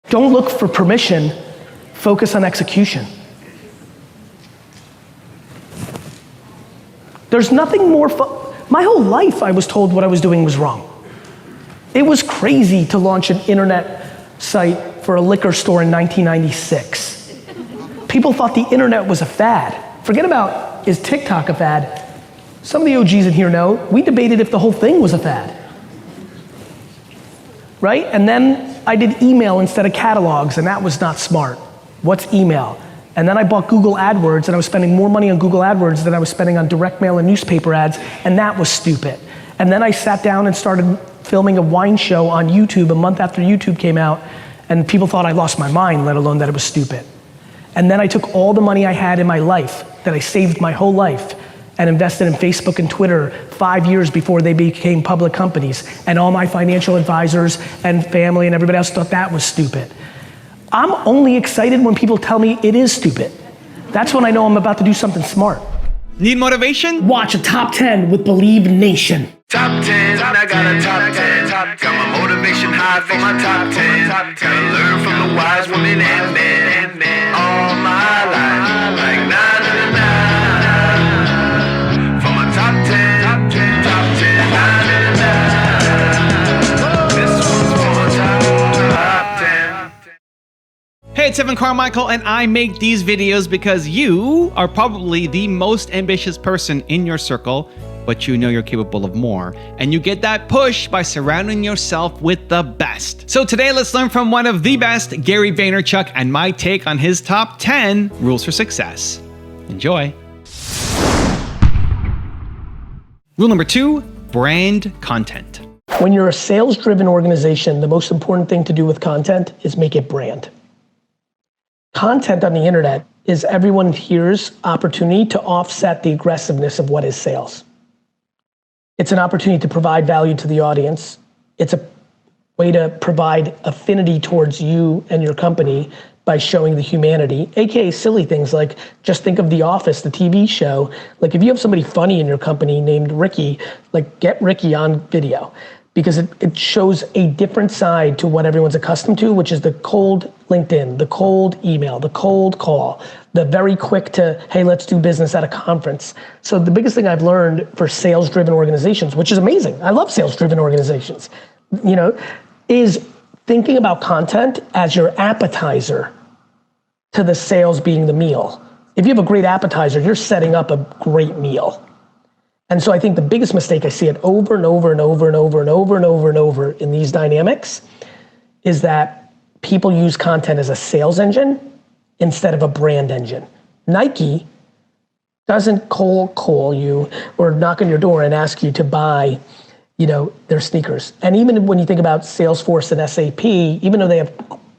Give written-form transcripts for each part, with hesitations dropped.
Don't look for permission, focus on execution. There's nothing more fun. My whole life I was told what I was doing was wrong. It was crazy to launch an internet site for a liquor store in 1996. People thought the internet was a fad. Forget about, is TikTok a fad? Some of the OGs in here know, we debated if the whole thing was a fad. Right? And then I did email instead of catalogs, and that was not smart. What's email? And then I bought Google AdWords, and I was spending more money on Google AdWords than I was spending on direct mail and newspaper ads, and that was stupid. And then I sat down and started filming a wine show on YouTube a month after YouTube came out, and people thought I lost my mind, let alone that it was stupid. And then I took all the money I had in my life, that I saved my whole life, and invested in Facebook and Twitter 5 years before they became public companies. And all my financial advisors and family and everybody else thought that was stupid. I'm only excited when people tell me it is stupid. That's when I know I'm about to do something smart. Need motivation? Watch a top 10 with Believe Nation. Top 10, I got a top 10. Got my motivation high for my top 10. Gotta learn from the wise women and men. All my life, like 9 for my top 10, top 10, 9. This one's for my top 10. Hey, it's Evan Carmichael, and I make these videos because you are probably the most ambitious person in your circle, but you know you're capable of more. And you get that push by surrounding yourself with the best. So today, let's learn from one of the best, Gary Vaynerchuk, and my take on his top 10 rules for success. Enjoy. Rule number 2, brand content. When you're a sales-driven organization, the most important thing to do with content is make it brand. Content on the internet is everyone here's opportunity to offset the aggressiveness of what is sales. It's an opportunity to provide value to the audience. It's a way to provide affinity towards you and your company by showing the humanity, AKA silly things like, just think of The Office, the TV show. Like if you have somebody funny in your company named Ricky, like get Ricky on video, because it shows a different side to what everyone's accustomed to, which is the cold LinkedIn, the cold email, the cold call, the very quick to, hey, let's do business at a conference. So the biggest thing I've learned for sales-driven organizations, which is amazing, I love sales-driven organizations, is thinking about content as your appetizer to the sales being the meal. If you have a great appetizer, you're setting up a great meal. And so I think the biggest mistake, I see it over and over and over and over and over and over and over in these dynamics, is that people use content as a sales engine instead of a brand engine. Nike doesn't cold call you or knock on your door and ask you to buy, their sneakers. And even when you think about Salesforce and SAP, even though they have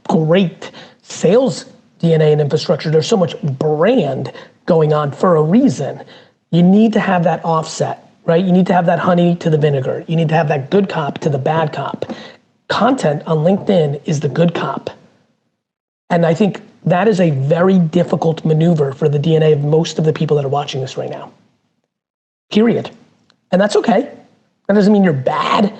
great sales DNA and infrastructure, there's so much brand going on for a reason. You need to have that offset, right? You need to have that honey to the vinegar. You need to have that good cop to the bad cop. Content on LinkedIn is the good cop. And I think that is a very difficult maneuver for the DNA of most of the people that are watching this right now. Period. And that's okay. That doesn't mean you're bad.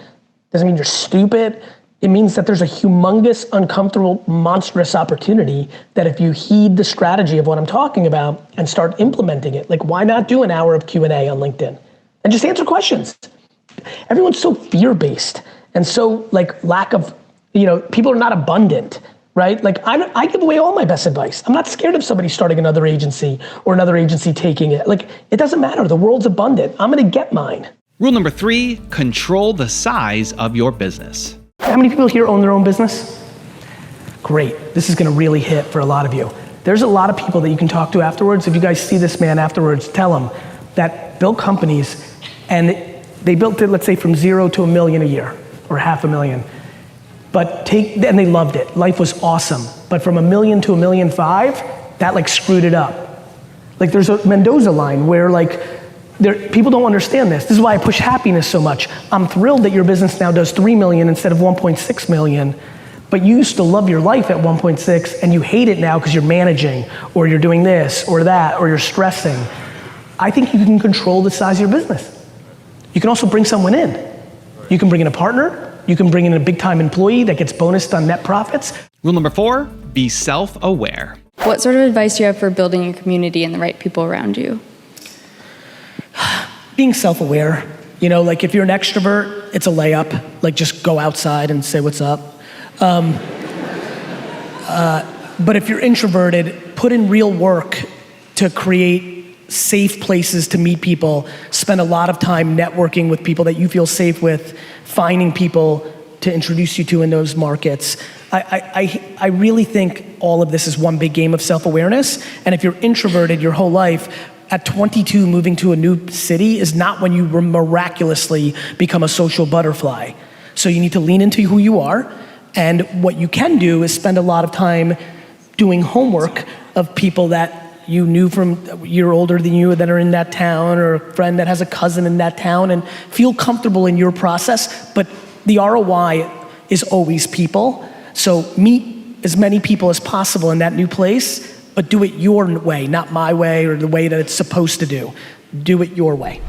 Doesn't mean you're stupid. It means that there's a humongous, uncomfortable, monstrous opportunity that if you heed the strategy of what I'm talking about and start implementing it, like why not do an hour of Q&A on LinkedIn and just answer questions? Everyone's so fear-based and so lack of, people are not abundant, right? Like I give away all my best advice. I'm not scared of somebody starting another agency or another agency taking it. Like it doesn't matter, the world's abundant. I'm gonna get mine. Rule number 3, control the size of your business. How many people here own their own business? Great, this is gonna really hit for a lot of you. There's a lot of people that you can talk to afterwards. If you guys see this man afterwards, tell him that built companies and they built it, let's say from 0 to $1 million a year or $500,000. And they loved it, life was awesome. But from $1 million to $1.5 million, that screwed it up. Like there's a Mendoza line where people don't understand this. This is why I push happiness so much. I'm thrilled that your business now does 3 million instead of 1.6 million, but you used to love your life at 1.6 and you hate it now because you're managing or you're doing this or that or you're stressing. I think you can control the size of your business. You can also bring someone in. You can bring in a partner. You can bring in a big time employee that gets bonused on net profits. Rule number 4, be self-aware. What sort of advice do you have for building a community and the right people around you? Being self-aware. You know, like if you're an extrovert, it's a layup. Like just go outside and say what's up. But if you're introverted, put in real work to create safe places to meet people. Spend a lot of time networking with people that you feel safe with, finding people to introduce you to in those markets. I really think all of this is one big game of self-awareness. And if you're introverted your whole life, at 22, moving to a new city is not when you miraculously become a social butterfly. So you need to lean into who you are. And what you can do is spend a lot of time doing homework of people that you knew from a year older than you that are in that town, or a friend that has a cousin in that town, and feel comfortable in your process. But the ROI is always people. So meet as many people as possible in that new place, but do it your way, not my way or the way that it's supposed to do. Do it your way.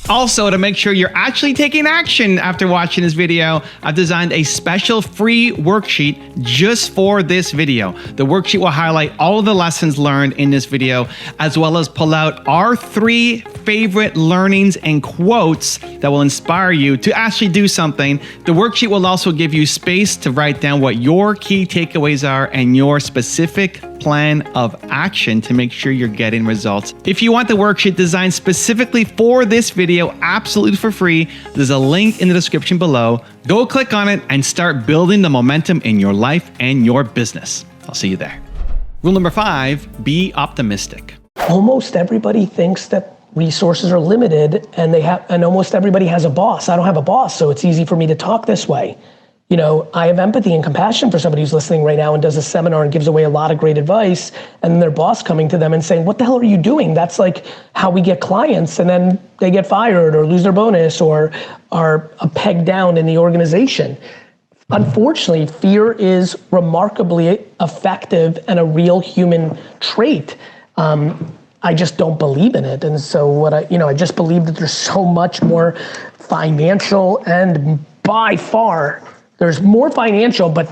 Also, to make sure you're actually taking action after watching this video, I've designed a special free worksheet just for this video. The worksheet will highlight all of the lessons learned in this video, as well as pull out our 3 favorite learnings and quotes that will inspire you to actually do something. The worksheet will also give you space to write down what your key takeaways are and your specific plan of action to make sure you're getting results. If you want the worksheet designed specifically for this video, absolutely for free, there's a link in the description below. Go click on it and start building the momentum in your life and your business. I'll see you there. Rule number 5, be optimistic. Almost everybody thinks that resources are limited, and almost everybody has a boss. I don't have a boss, so it's easy for me to talk this way. You know, I have empathy and compassion for somebody who's listening right now and does a seminar and gives away a lot of great advice, and then their boss coming to them and saying, what the hell are you doing? That's like how we get clients, and then they get fired or lose their bonus or are pegged down in the organization. Unfortunately, fear is remarkably effective and a real human trait. I just don't believe in it. And so I just believe that there's so much more financial, and by far, there's more financial, but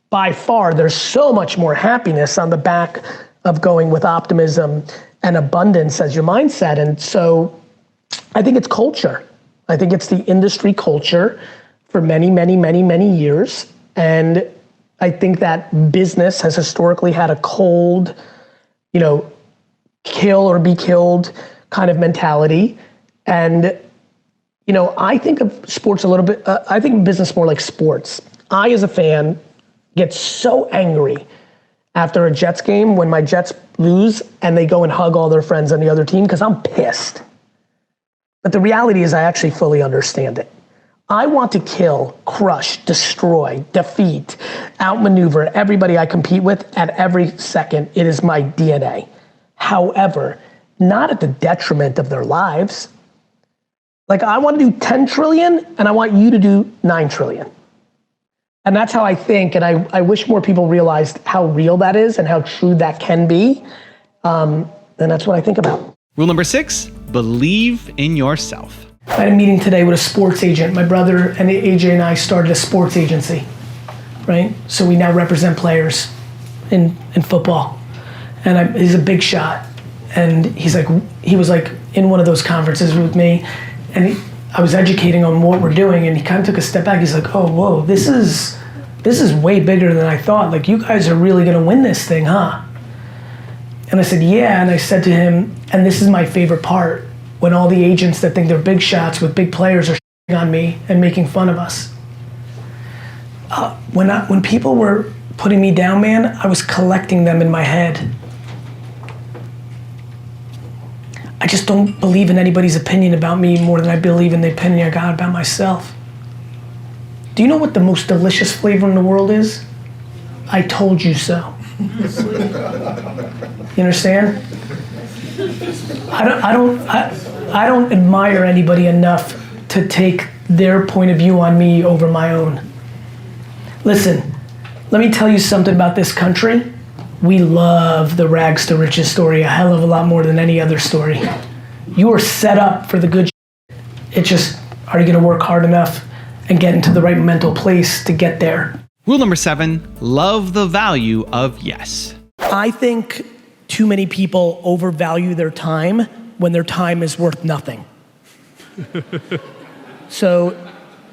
by far, there's so much more happiness on the back of going with optimism and abundance as your mindset. And so I think it's culture. I think it's the industry culture for many, many, many, many years. And I think that business has historically had a cold, kill or be killed kind of mentality. And I think of sports a little bit, I think of business more like sports. I, as a fan, get so angry after a Jets game when my Jets lose and they go and hug all their friends on the other team because I'm pissed. But the reality is I actually fully understand it. I want to kill, crush, destroy, defeat, outmaneuver everybody I compete with at every second. It is my DNA. However, not at the detriment of their lives. Like, I want to do 10 trillion and I want you to do 9 trillion. And that's how I think, and I wish more people realized how real that is and how true that can be. And that's what I think about. Rule number 6, believe in yourself. I had a meeting today with a sports agent. My brother and AJ and I started a sports agency, right? So we now represent players in football. And he's a big shot. And he was like in one of those conferences with me, and I was educating on what we're doing, and he kind of took a step back. He's like, oh, whoa, this is way bigger than I thought. Like, you guys are really gonna win this thing, huh? And I said, yeah, and I said to him, and this is my favorite part, when all the agents that think they're big shots with big players are shitting on me and making fun of us. When people were putting me down, man, I was collecting them in my head. I just don't believe in anybody's opinion about me more than I believe in the opinion I got about myself. Do you know what the most delicious flavor in the world is? I told you so. You understand? I don't admire anybody enough to take their point of view on me over my own. Listen, let me tell you something about this country. We love the rags to riches story a hell of a lot more than any other story. You are set up for the good shit. It's just, are you gonna work hard enough and get into the right mental place to get there? Rule number 7, love the value of yes. I think too many people overvalue their time when their time is worth nothing. So,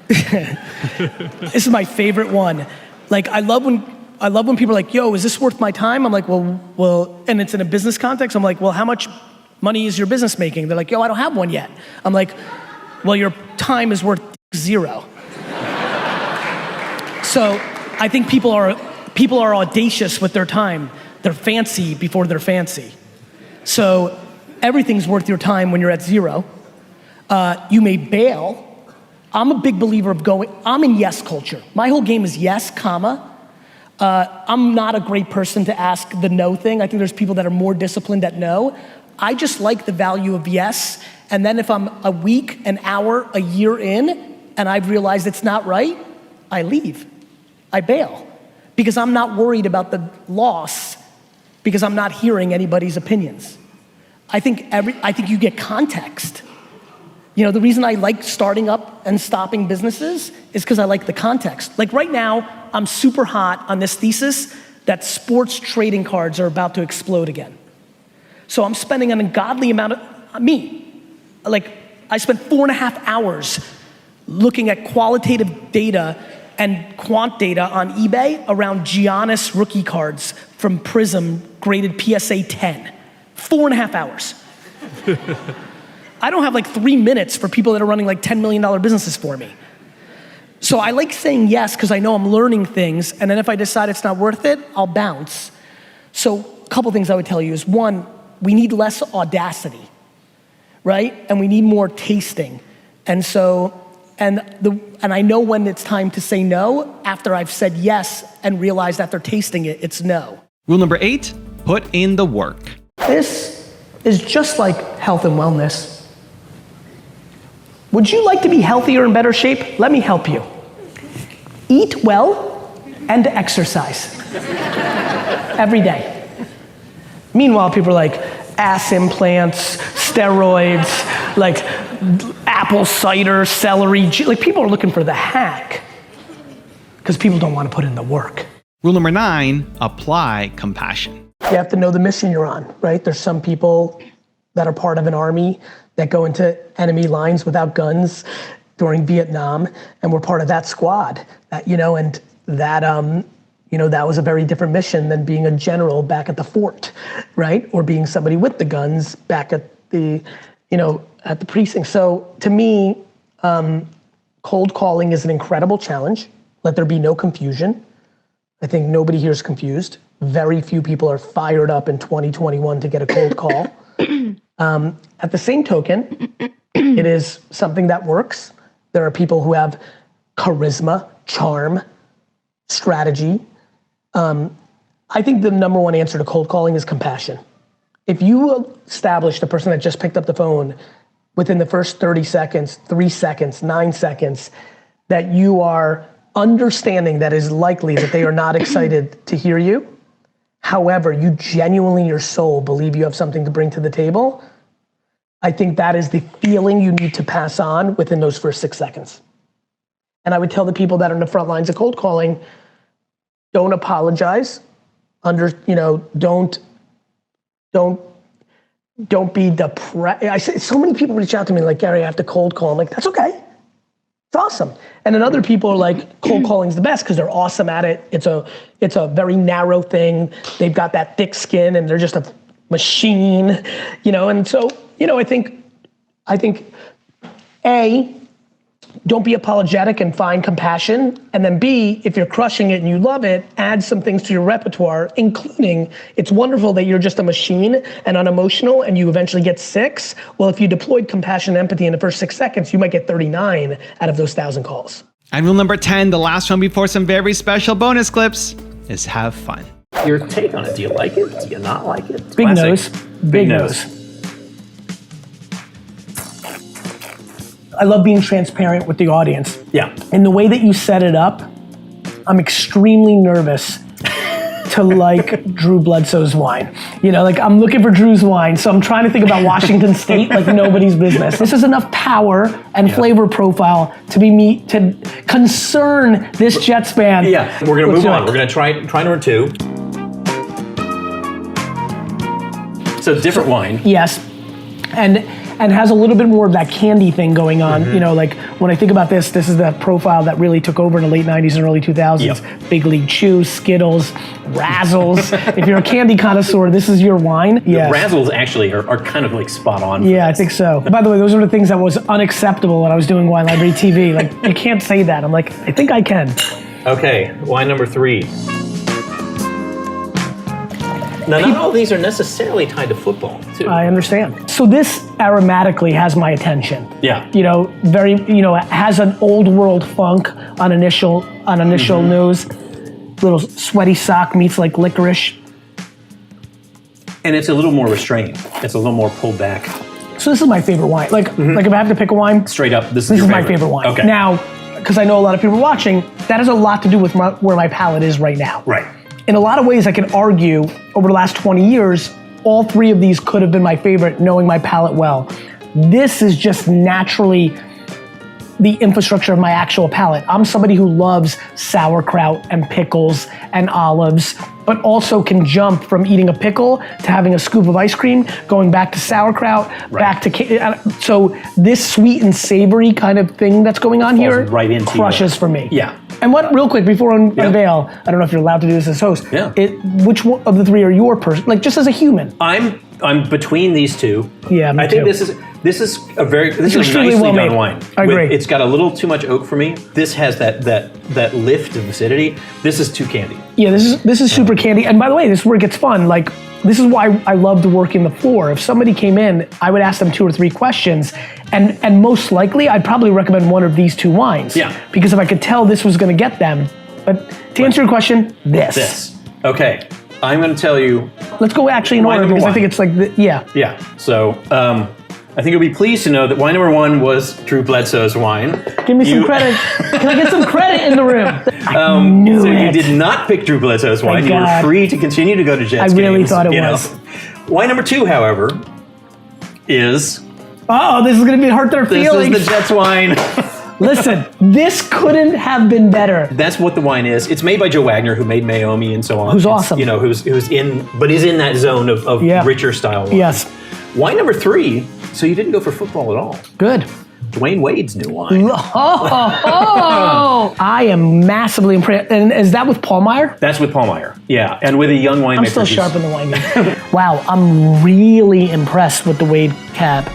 this is my favorite one. Like, I love when people are like, yo, is this worth my time? I'm like, well, and it's in a business context. I'm like, well, how much money is your business making? They're like, yo, I don't have one yet. I'm like, well, your time is worth 0. So I think people are audacious with their time. They're fancy before they're fancy. So everything's worth your time when you're at 0. You may bail. I'm a big believer of I'm in yes culture. My whole game is yes, comma. I'm not a great person to ask the no thing. I think there's people that are more disciplined at no. I just like the value of yes. And then if I'm a week, an hour, a year in, and I've realized it's not right, I leave. I bail. Because I'm not worried about the loss, because I'm not hearing anybody's opinions. I think you get context. You know, the reason I like starting up and stopping businesses is because I like the context. Like right now, I'm super hot on this thesis that sports trading cards are about to explode again. So I'm spending an ungodly amount of, I spent 4.5 hours looking at qualitative data and quant data on eBay around Giannis rookie cards from Prism graded PSA 10. 4.5 hours. I don't have like 3 minutes for people that are running like $10 million businesses for me. So I like saying yes because I know I'm learning things, and then if I decide it's not worth it, I'll bounce. So a couple things I would tell you is, one, we need less audacity, right? And we need more tasting. And so, and I know when it's time to say no after I've said yes and realized after tasting it, it's no. Rule number 8, put in the work. This is just like health and wellness. Would you like to be healthier and better shape? Let me help you. Eat well and exercise every day. Meanwhile, people are like ass implants, steroids, like apple cider, celery, like people are looking for the hack because people don't want to put in the work. Rule number 9, apply compassion. You have to know the mission you're on, right? There's some people that are part of an army that go into enemy lines without guns during Vietnam, and we're part of that squad. That was a very different mission than being a general back at the fort, right? Or being somebody with the guns back at the, at the precinct. So to me, cold calling is an incredible challenge. Let there be no confusion. I think nobody here is confused. Very few people are fired up in 2021 to get a cold call. At the same token, it is something that works. There are people who have charisma, charm, strategy. I think the number one answer to cold calling is compassion. If you establish the person that just picked up the phone within the first 30 seconds, 3 seconds, 9 seconds, that you are understanding that is likely that they are not excited to hear you, however, you genuinely in your soul believe you have something to bring to the table, I think that is the feeling you need to pass on within those first 6 seconds. And I would tell the people that are in the front lines of cold calling, don't apologize. Don't be depressed. So many people reach out to me like, Gary, I have to cold call. I'm like, that's okay. It's awesome. And then other people are like, cold calling's the best because they're awesome at it. It's a very narrow thing. They've got that thick skin and they're just a machine, and so, I think A, don't be apologetic and find compassion. And then B, if you're crushing it and you love it, add some things to your repertoire, including it's wonderful that you're just a machine and unemotional and you eventually get 6. Well, if you deployed compassion and empathy in the first 6 seconds, you might get 39 out of those 1,000 calls. And rule number 10, the last one before some very special bonus clips, is have fun. Your take on it. Do you like it? Do you not like it? Big Classic. nose. Big nose. I love being transparent with the audience. Yeah. And the way that you set it up, I'm extremely nervous to like Drew Bledsoe's wine. You know, like I'm looking for Drew's wine, so I'm trying to think about Washington State like nobody's business. This is enough power and flavor profile to be me to concern this Jets fan. Yeah, we're gonna move on. We're gonna try number 2. So different wine. Yes, and has a little bit more of that candy thing going on. You know, like when I think about this is the profile that really took over in the late 90s and early 2000s. Yep. Big League Chew, Skittles, Razzles. If you're a candy connoisseur, this is your wine. Yes. Razzles actually are kind of like spot on. Yeah, I think so. By the way, those are the things that was unacceptable when I was doing Wine Library TV. Like, you can't say that. I'm like, I think I can. Okay, wine number 3. Now, not all these are necessarily tied to football, too. I understand. So this aromatically has my attention. Yeah. You know, very, you know, has an old world funk on initial nose. Little sweaty sock meets like licorice. And it's a little more restrained. It's a little more pulled back. So this is my favorite wine. Like if I have to pick a wine, Straight up, this is your my favorite wine. Okay. Now, because I know a lot of people watching, that has a lot to do with where my palate is right now. Right. In a lot of ways, I can argue over the last 20 years, all 3 of these could have been my favorite, knowing my palate well. This is just naturally the infrastructure of my actual palate. I'm somebody who loves sauerkraut and pickles and olives, but also can jump from eating a pickle to having a scoop of ice cream, going back to sauerkraut, back to, so this sweet and savory kind of thing that's going on here right into crushes for me. Yeah. And what, real quick, before I unveil, I don't know if you're allowed to do this as host. Yeah. Which one of the 3 are your person? Like, just as a human. I'm between these 2. Yeah, me I think too. this is a extremely nicely well done made. wine. I agree. It's got a little too much oak for me. This has that lift of acidity. This is too candy. Yeah, this is super candy. And by the way, this is where it gets fun. Like, this is why I love to work in the floor. If somebody came in, I would ask them 2 or 3 questions, and most likely, I'd probably recommend one of these 2 wines. Yeah. Because if I could tell this was going to get them, but to answer your question, this. Okay, I'm going to tell you. Let's go actually in Wine order number because I 1. think it's like, yeah. Yeah. So I think you'll be pleased to know that wine number 1 was Drew Bledsoe's wine. Give me some credit. Can I get some credit in the room? I knew so it. you did not pick Drew Bledsoe's wine. Thank You were God. free to continue to go to Jets I really games, thought it you know. was. Wine number 2, however, is Uh-oh, this is going to hurt their this feelings. is the Jets wine. Listen, this couldn't have been better. That's what the wine is. It's made by Joe Wagner, who made Mayomi and so on. Who's It's, awesome. You know, who's in, but is in that zone of richer style wine. Yes. Wine number 3. So you didn't go for football at all. Good. Dwayne Wade's new wine. I am massively impressed. And is that with Paul Meyer? That's with Paul Meyer. Yeah, and with a young winemaker. I'm still sharp in the wine game. Wow, I'm really impressed with the Wade cab.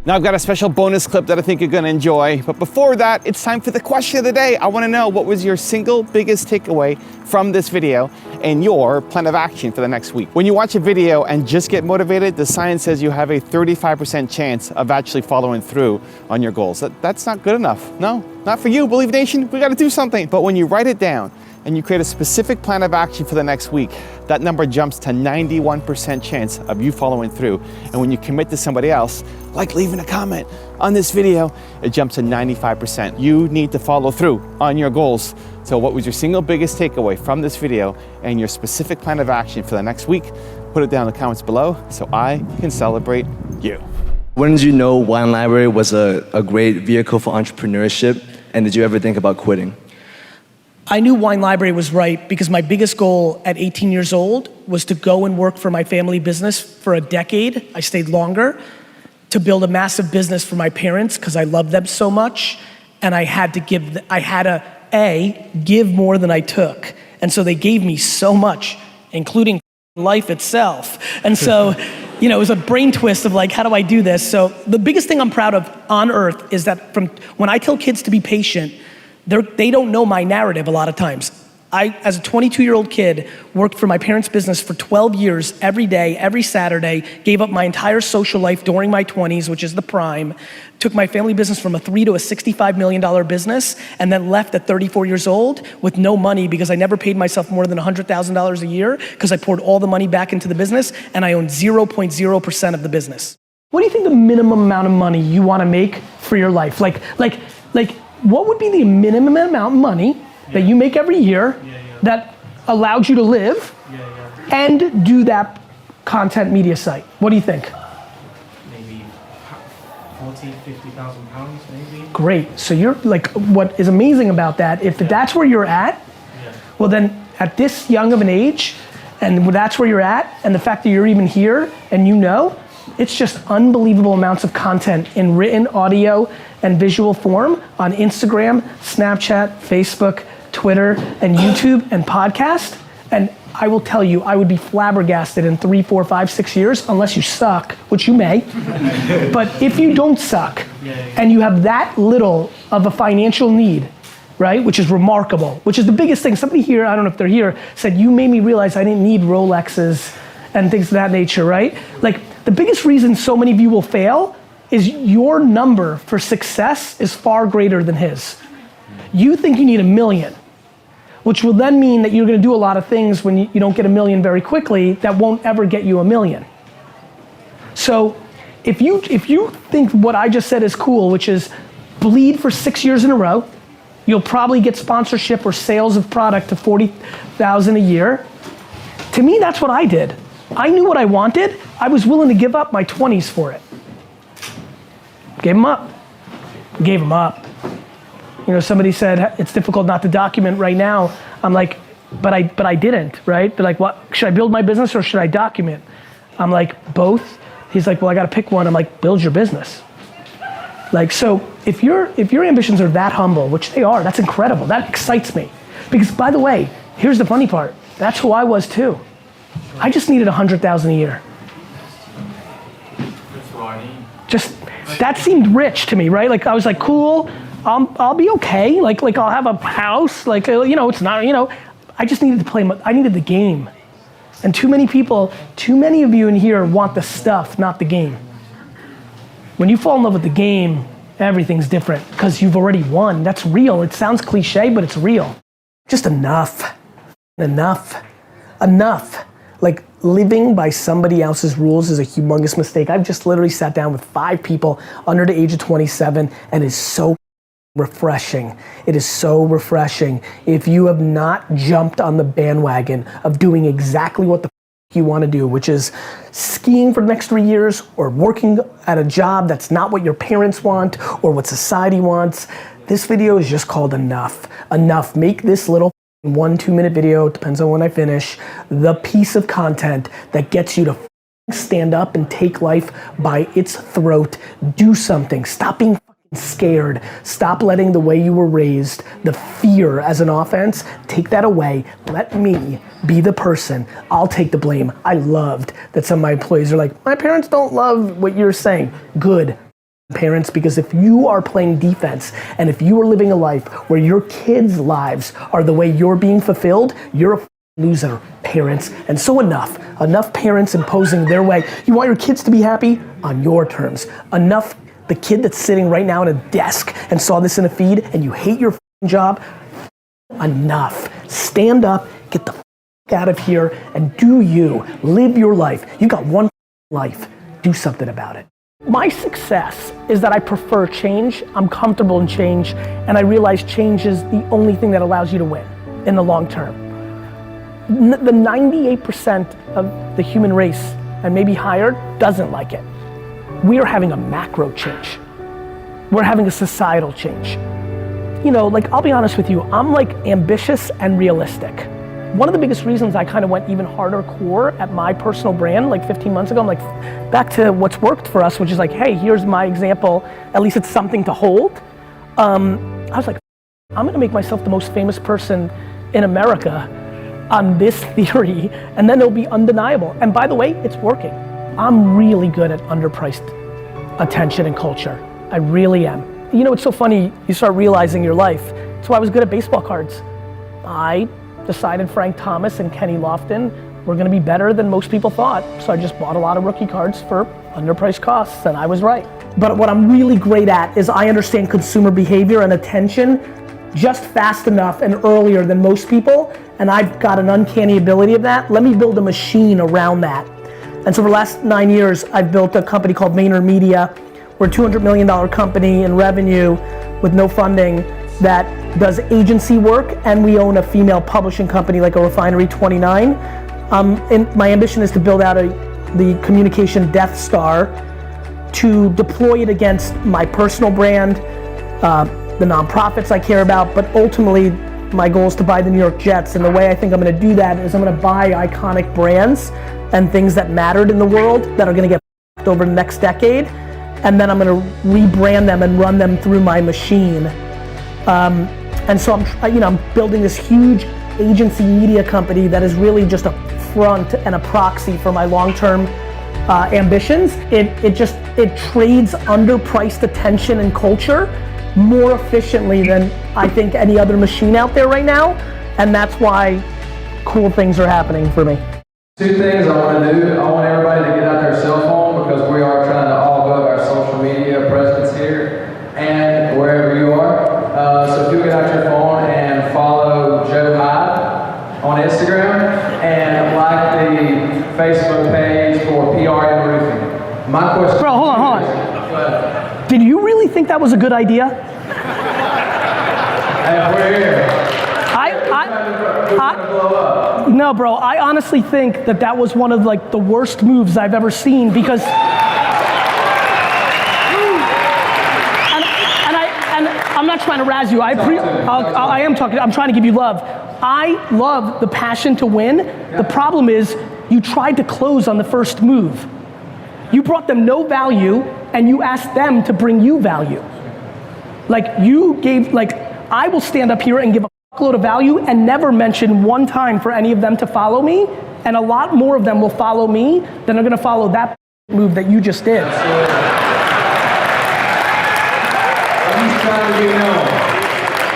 Now I've got a special bonus clip that I think you're gonna enjoy. But before that, it's time for the question of the day. I wanna know, what was your single biggest takeaway from this video and your plan of action for the next week? When you watch a video and just get motivated, the science says you have a 35% chance of actually following through on your goals. That's not good enough. No, not for you, Believe Nation. We gotta do something. But when you write it down and you create a specific plan of action for the next week, that number jumps to 91% chance of you following through. And when you commit to somebody else, like leaving a comment on this video, it jumps to 95%. You need to follow through on your goals. So what was your single biggest takeaway from this video and your specific plan of action for the next week? Put it down in the comments below so I can celebrate you. When did you know Wine Library was a great vehicle for entrepreneurship? And did you ever think about quitting? I knew Wine Library was right because my biggest goal at 18 years old was to go and work for my family business for a decade. I stayed longer to build a massive business for my parents because I loved them so much. And I had to give more than I took. And so they gave me so much, including life itself. And so, you know, it was a brain twist of like, how do I do this? So the biggest thing I'm proud of on earth is that from when I tell kids to be patient, they don't know my narrative a lot of times. I, as a 22-year-old kid, worked for my parents' business for 12 years, every day, every Saturday, gave up my entire social life during my 20s, which is the prime, took my family business from a $3 to a $65 million business, and then left at 34 years old with no money because I never paid myself more than $100,000 a year because I poured all the money back into the business, and I owned 0.0% of the business. What do you think the minimum amount of money you want to make for your life? Like, what would be the minimum amount of money that you make every year that allowed you to live and do that content media site. What do you think? Maybe 40, 50,000 pounds, maybe. Great. So you're like, what is amazing about that, if that's where you're at, well then at this young of an age, and that's where you're at, and the fact that you're even here, and you know, it's just unbelievable amounts of content in written, audio, and visual form on Instagram, Snapchat, Facebook, Twitter, and YouTube, and podcast. And I will tell you, I would be flabbergasted in 3, 4, 5, 6 years, unless you suck, which you may. But if you don't suck, and you have that little of a financial need, right, which is remarkable, which is the biggest thing. Somebody here, I don't know if they're here, said, you made me realize I didn't need Rolexes and things of that nature, right? Like, the biggest reason so many of you will fail is your number for success is far greater than his. You think you need 1 million, which will then mean that you're gonna do a lot of things when you don't get 1 million very quickly that won't ever get you 1 million. So if you think what I just said is cool, which is bleed for 6 years in a row, you'll probably get sponsorship or sales of product to 40,000 a year. To me, that's what I did. I knew what I wanted. I was willing to give up my 20s for it. Gave them up. Gave them up. You know, somebody said, it's difficult not to document right now. I'm like, but I didn't, right? They're like, what, should I build my business or should I document? I'm like, both. He's like, well, I gotta pick one. I'm like, build your business. Like, so if your ambitions are that humble, which they are, that's incredible. That excites me. Because by the way, here's the funny part. That's who I was too. I just needed 100,000 a year. Just, that seemed rich to me, right? Like, I was like, cool, I'll be okay. Like I'll have a house, like, you know, it's not, you know, I just needed to play, I needed the game. And too many of you in here want the stuff, not the game. When you fall in love with the game, everything's different because you've already won. That's real. It sounds cliche, but it's real. Just enough. Like, living by somebody else's rules is a humongous mistake. I've just literally sat down with 5 people under the age of 27 and it's so refreshing. It is so refreshing. If you have not jumped on the bandwagon of doing exactly what the you want to do, which is skiing for the next 3 years or working at a job that's not what your parents want or what society wants, this video is just called enough. Enough. Make this little 1-2 minute video, depends on when I finish, the piece of content that gets you to stand up and take life by its throat. Do something. Stop being scared. Stop letting the way you were raised, the fear as an offense, take that away. Let me be the person. I'll take the blame. I loved that some of my employees are like, my parents don't love what you're saying. Good. Parents, because if you are playing defense and if you are living a life where your kids' lives are the way you're being fulfilled, you're a loser, parents. And so enough parents imposing their way. You want your kids to be happy on your terms. Enough the kid that's sitting right now at a desk and saw this in a feed and you hate your job, enough. Stand up, get the out of here and do you. Live your life. You got one life. Do something about it. My success is that I prefer change. I'm comfortable in change and I realize change is the only thing that allows you to win in the long term. The 98% of the human race, and maybe higher, doesn't like it. We are having a macro change. We're having a societal change. You know, like, I'll be honest with you, I'm like ambitious and realistic. One of the biggest reasons I kind of went even harder core at my personal brand like 15 months ago, I'm like, back to what's worked for us, which is like, hey, here's my example, at least it's something to hold. I was like, I'm gonna make myself the most famous person in America on this theory, and then it'll be undeniable. And by the way, it's working. I'm really good at underpriced attention and culture. I really am. You know, it's so funny, you start realizing your life. That's why I was good at baseball cards. I decided Frank Thomas and Kenny Lofton were gonna be better than most people thought. So I just bought a lot of rookie cards for underpriced costs, and I was right. But what I'm really great at is I understand consumer behavior and attention just fast enough and earlier than most people, and I've got an uncanny ability of that. Let me build a machine around that. And so for the last 9 years, I've built a company called VaynerMedia. We're a $200 million company in revenue with no funding, that does agency work, and we own a female publishing company like a Refinery 29. And my ambition is to build out the communication Death Star to deploy it against my personal brand, the nonprofits I care about, but ultimately my goal is to buy the New York Jets, and the way I think I'm gonna do that is I'm gonna buy iconic brands and things that mattered in the world that are gonna get over the next decade, and then I'm gonna rebrand them and run them through my machine. And so I'm building this huge agency media company that is really just a front and a proxy for my long-term ambitions. It trades underpriced attention and culture more efficiently than I think any other machine out there right now, and that's why cool things are happening for me. Two things I want to do. I want everybody to get out their cell phone because we are trying to all build our social media presence here and wherever you are. So if you get out your phone and follow Joe Hyde on Instagram and like the Facebook page for PR and Roofing. My question. Bro, hold on. Did you really think that was a good idea? Hey, we're here. No, bro, I honestly think that was one of like the worst moves I've ever seen because and I'm not trying to razz you. I am talking. I'm trying to give you love. I love the passion to win. The problem is you tried to close on the first move. You brought them no value and you asked them to bring you value. I will stand up here and give a load of value and never mention one time for any of them to follow me, and a lot more of them will follow me than are gonna follow that move that you just did.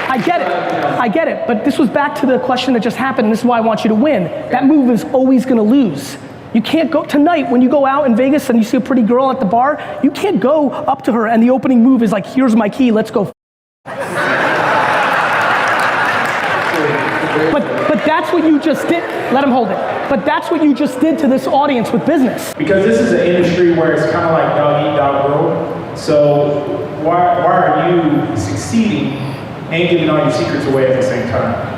I get it, but this was back to the question that just happened, and this is why I want you to win. That move is always gonna lose. You can't go, tonight when you go out in Vegas and you see a pretty girl at the bar, you can't go up to her and the opening move is like, here's my key, let's go. But that's what you just did. Let him hold it. But that's what you just did to this audience with business. Because this is an industry where it's kind of like dog eat dog world. So why are you succeeding and giving all your secrets away at the same time?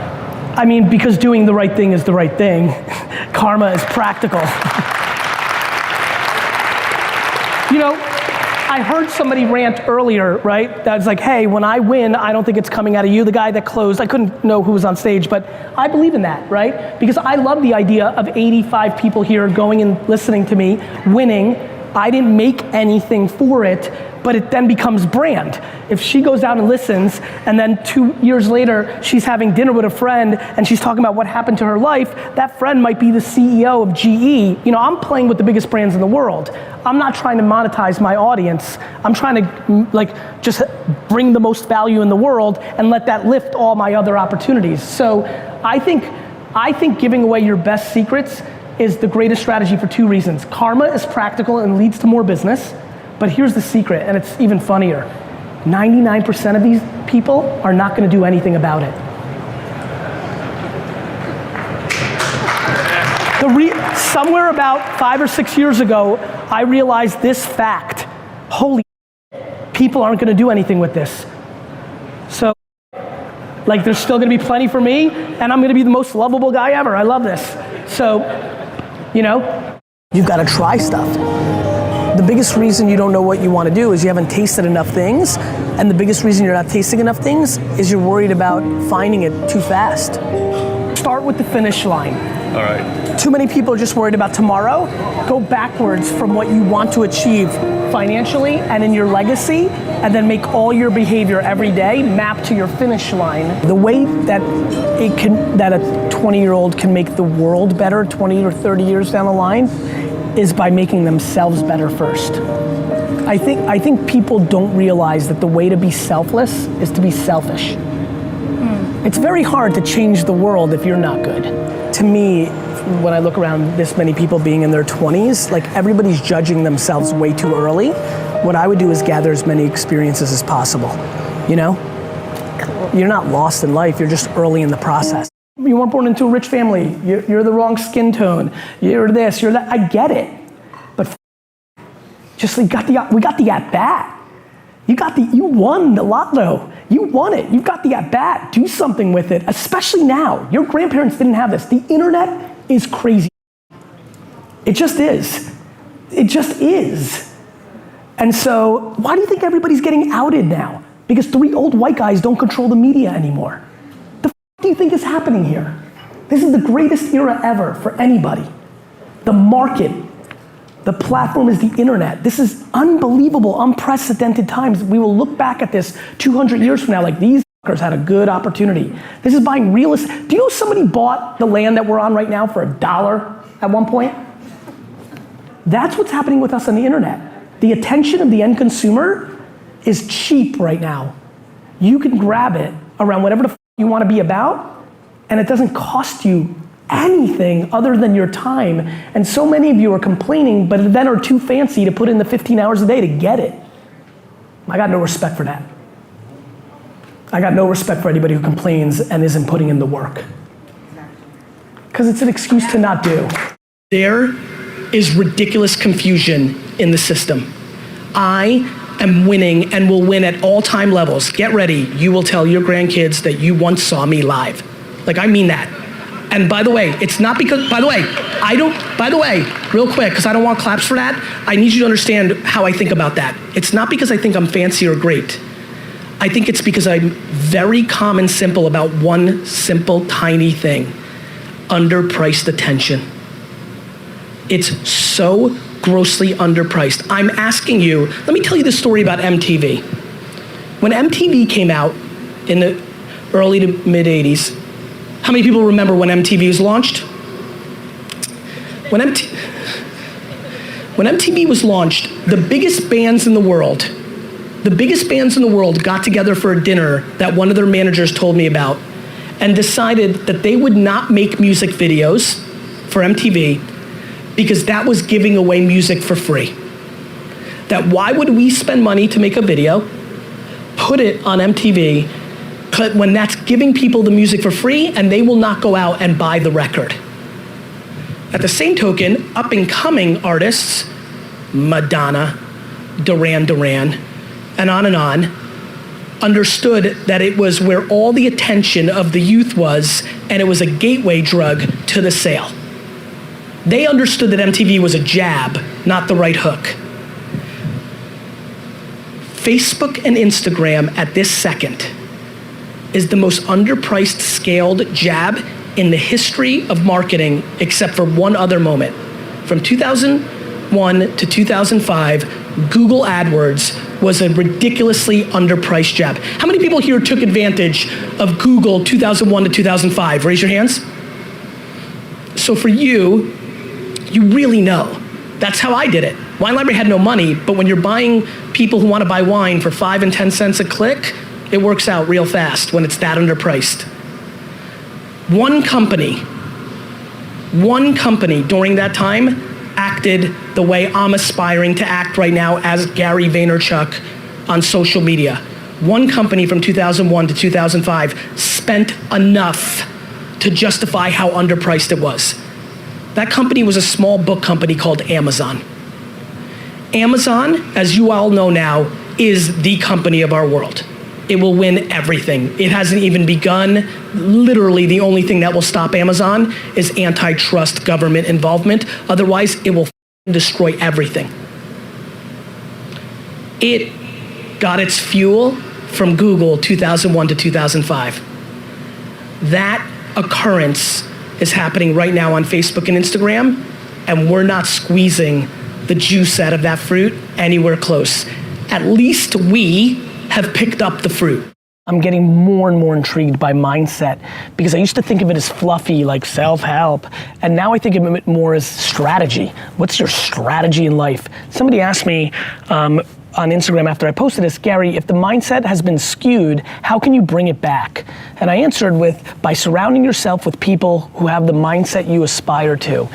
I mean, because doing the right thing is the right thing. Karma is practical. You know, I heard somebody rant earlier, right? That's like, hey, when I win, I don't think it's coming out of you. The guy that closed, I couldn't know who was on stage, but I believe in that, right? Because I love the idea of 85 people here going and listening to me, winning. I didn't make anything for it, but it then becomes brand. If she goes out and listens, and then 2 years later, she's having dinner with a friend, and she's talking about what happened to her life, that friend might be the CEO of GE. You know, I'm playing with the biggest brands in the world. I'm not trying to monetize my audience. I'm trying to just bring the most value in the world and let that lift all my other opportunities. So I think giving away your best secrets is the greatest strategy for 2 reasons. Karma is practical and leads to more business, but here's the secret, and it's even funnier. 99% of these people are not gonna do anything about it. Somewhere about 5 or 6 years ago, I realized this fact. Holy people aren't gonna do anything with this. So, like there's still gonna be plenty for me, and I'm gonna be the most lovable guy ever. I love this. So, you know, you've gotta try stuff. The biggest reason you don't know what you want to do is you haven't tasted enough things, and the biggest reason you're not tasting enough things is you're worried about finding it too fast. Start with the finish line. All right. Too many people are just worried about tomorrow. Go backwards from what you want to achieve financially and in your legacy, and then make all your behavior every day map to your finish line. The way that a 20-year-old can make the world better 20 or 30 years down the line is by making themselves better first. I think people don't realize that the way to be selfless is to be selfish. It's very hard to change the world if you're not good. To me, when I look around this many people being in their 20s, like everybody's judging themselves way too early. What I would do is gather as many experiences as possible, you know? You're not lost in life, you're just early in the process. You weren't born into a rich family, you're the wrong skin tone, you're this, you're that, I get it. But just we got the at bat. You won the lotto. You won it. You've got the at-bat. Do something with it, especially now. Your grandparents didn't have this. The internet is crazy. It just is. It just is. And so, why do you think everybody's getting outed now? Because 3 old white guys don't control the media anymore. The f do you think is happening here? This is the greatest era ever for anybody. The market, the platform is the internet. This is unbelievable, unprecedented times. We will look back at this 200 years from now like these fuckers had a good opportunity. This is buying real estate. Do you know somebody bought the land that we're on right now for $1 at one point? That's what's happening with us on the internet. The attention of the end consumer is cheap right now. You can grab it around whatever the f you want to be about, and it doesn't cost you anything other than your time. And so many of you are complaining, but then are too fancy to put in the 15 hours a day to get it. I got no respect for that. I got no respect for anybody who complains and isn't putting in the work. Because it's an excuse to not do. There is ridiculous confusion in the system. I am winning and will win at all-time levels. Get ready, you will tell your grandkids that you once saw me live. Like, I mean that. And by the way, it's not because, by the way, real quick, because I don't want claps for that, I need you to understand how I think about that. It's not because I think I'm fancy or great. I think it's because I'm very calm and simple about one simple, tiny thing. Underpriced attention. It's so grossly underpriced. I'm asking you, let me tell you the story about MTV. When MTV came out in the early to mid 80s, how many people remember when MTV was launched? When MTV was launched, the biggest bands in the world got together for a dinner that one of their managers told me about and decided that they would not make music videos for MTV because that was giving away music for free. That why would we spend money to make a video, put it on MTV, when that's giving people the music for free and they will not go out and buy the record. At the same token, up and coming artists, Madonna, Duran Duran, and on, understood that it was where all the attention of the youth was, and it was a gateway drug to the sale. They understood that MTV was a jab, not the right hook. Facebook and Instagram at this second is the most underpriced scaled jab in the history of marketing, except for one other moment. From 2001 to 2005, Google AdWords was a ridiculously underpriced jab. How many people here took advantage of Google 2001 to 2005? Raise your hands. So for you really know. That's how I did it. Wine Library had no money, but when you're buying people who want to buy wine for 5 and 10 cents a click, it works out real fast when it's that underpriced. One company during that time acted the way I'm aspiring to act right now as Gary Vaynerchuk on social media. One company from 2001 to 2005 spent enough to justify how underpriced it was. That company was a small book company called Amazon. Amazon, as you all know now, is the company of our world. It will win everything. It hasn't even begun. Literally, the only thing that will stop Amazon is antitrust government involvement. Otherwise, it will destroy everything. It got its fuel from Google 2001 to 2005. That occurrence is happening right now on Facebook and Instagram, and we're not squeezing the juice out of that fruit anywhere close. At least we have picked up the fruit. I'm getting more and more intrigued by mindset because I used to think of it as fluffy, like self-help, and now I think of it more as strategy. What's your strategy in life? Somebody asked me on Instagram after I posted this, Gary, if the mindset has been skewed, how can you bring it back? And I answered by surrounding yourself with people who have the mindset you aspire to.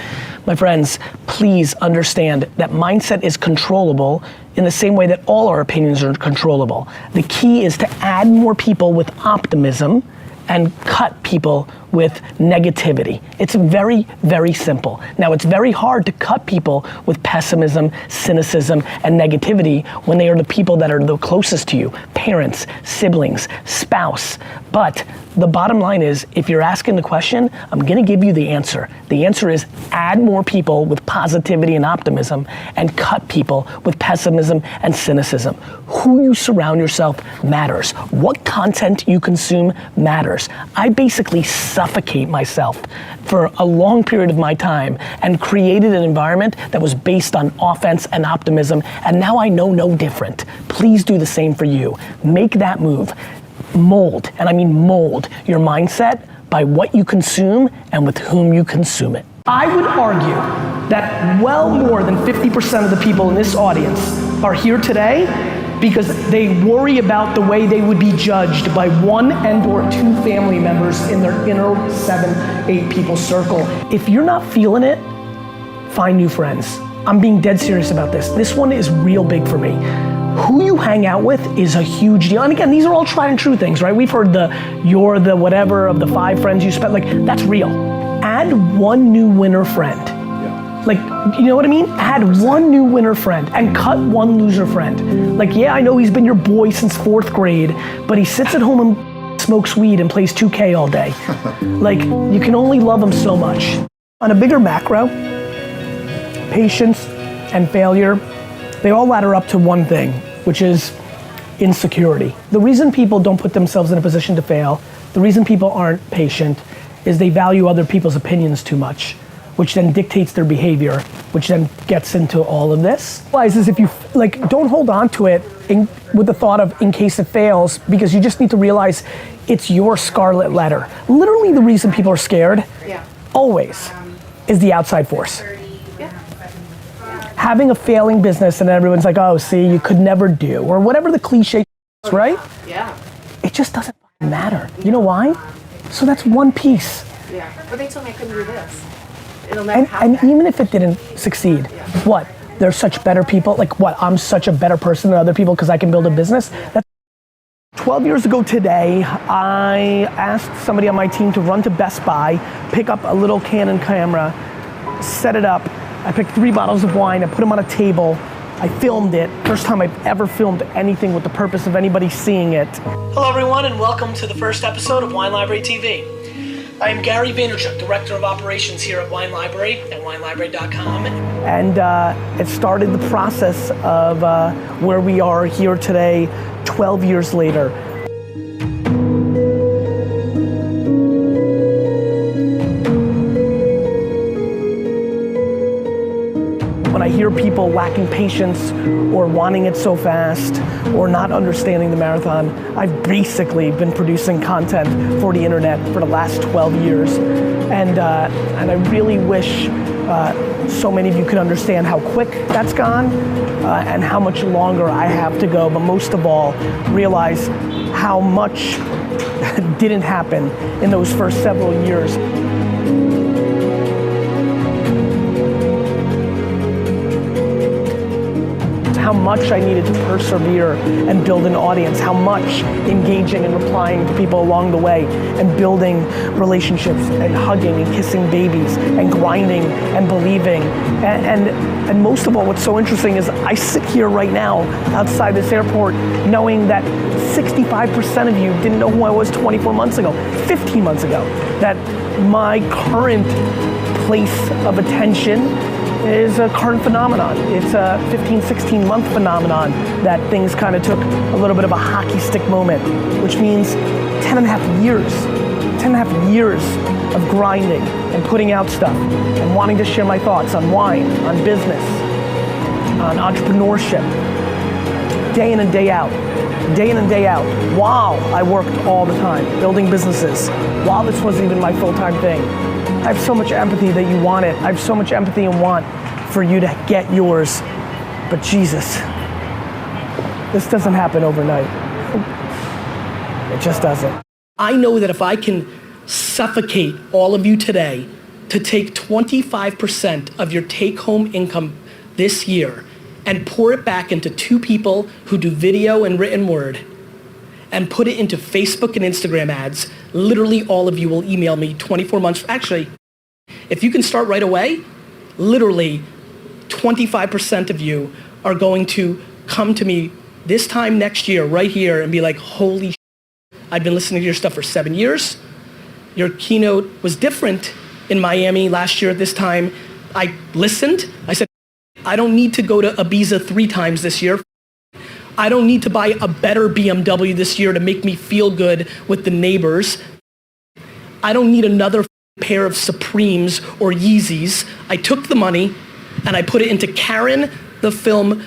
My friends, please understand that mindset is controllable in the same way that all our opinions are controllable. The key is to add more people with optimism and cut people with negativity. It's very, very simple. Now, it's very hard to cut people with pessimism, cynicism, and negativity when they are the people that are the closest to you, parents, siblings, spouse. But the bottom line is, if you're asking the question, I'm gonna give you the answer. The answer is add more people with positivity and optimism and cut people with pessimism and cynicism. Who you surround yourself matters. What content you consume matters. I basically suffocate myself for a long period of my time and created an environment that was based on offense and optimism, and now I know no different. Please do the same for you. Make that move. Mold, and I mean mold, your mindset by what you consume and with whom you consume it. I would argue that well more than 50% of the people in this audience are here today because they worry about the way they would be judged by one and or two family members in their inner 7-8 people circle. If you're not feeling it, find new friends. I'm being dead serious about this. This one is real big for me. Who you hang out with is a huge deal. And again, these are all tried and true things, right? We've heard you're the whatever of the 5 friends you spent, like that's real. Add one new winner friend. Like, you know what I mean? Add one new winner friend and cut one loser friend. Like, yeah, I know he's been your boy since 4th grade, but he sits at home and smokes weed and plays 2K all day. Like, you can only love him so much. On a bigger macro, patience and failure, they all ladder up to one thing, which is insecurity. The reason people don't put themselves in a position to fail, the reason people aren't patient, is they value other people's opinions too much, which then dictates their behavior, which then gets into all of this. Realize is if you, like, don't hold on to it with the thought of in case it fails, because you just need to realize it's your scarlet letter. Literally the reason people are scared, always, is the outside force. Having a failing business and everyone's like, oh, see, you could never do, or whatever the cliche is, right? Yeah. It just doesn't matter. You know why? So that's one piece. Yeah. But they told me I couldn't do this. It'll never happen. And even if it didn't succeed, what? They're such better people? Like what? I'm such a better person than other people because I can build a business? That's 12 years ago today, I asked somebody on my team to run to Best Buy, pick up a little Canon camera, set it up. I picked 3 bottles of wine, I put them on a table, I filmed it. First time I've ever filmed anything with the purpose of anybody seeing it. Hello everyone and welcome to the first episode of Wine Library TV. I am Gary VayNERCHUK, Director of Operations here at Wine Library at winelibrary.com. And it started the process of where we are here today, 12 years later. When I hear people lacking patience or wanting it so fast or not understanding the marathon, I've basically been producing content for the internet for the last 12 years. And I really wish so many of you could understand how quick that's gone and how much longer I have to go, but most of all, realize how much didn't happen in those first several years. How much I needed to persevere and build an audience, how much engaging and replying to people along the way and building relationships and hugging and kissing babies and grinding and believing. And most of all, what's so interesting is I sit here right now outside this airport knowing that 65% of you didn't know who I was 24 months ago, 15 months ago, that my current place of attention is a current phenomenon. It's a 15, 16 month phenomenon that things kind of took a little bit of a hockey stick moment, which means 10 and a half years of grinding and putting out stuff and wanting to share my thoughts on wine, on business, on entrepreneurship, day in and day out, while I worked all the time, building businesses, while this wasn't even my full-time thing. I have so much empathy that you want it. I have so much empathy and want for you to get yours. But Jesus, this doesn't happen overnight. It just doesn't. I know that if I can suffocate all of you today to take 25% of your take-home income this year and pour it back into 2 people who do video and written word, and put it into Facebook and Instagram ads, literally all of you will email me 24 months. Actually, if you can start right away, literally 25% of you are going to come to me this time next year, right here, and be like, holy shit, I've been listening to your stuff for 7 years. Your keynote was different in Miami last year at this time. I listened. I said, I don't need to go to Ibiza 3 times this year. I don't need to buy a better BMW this year to make me feel good with the neighbors. I don't need another pair of Supremes or Yeezys. I took the money and I put it into Karen, the film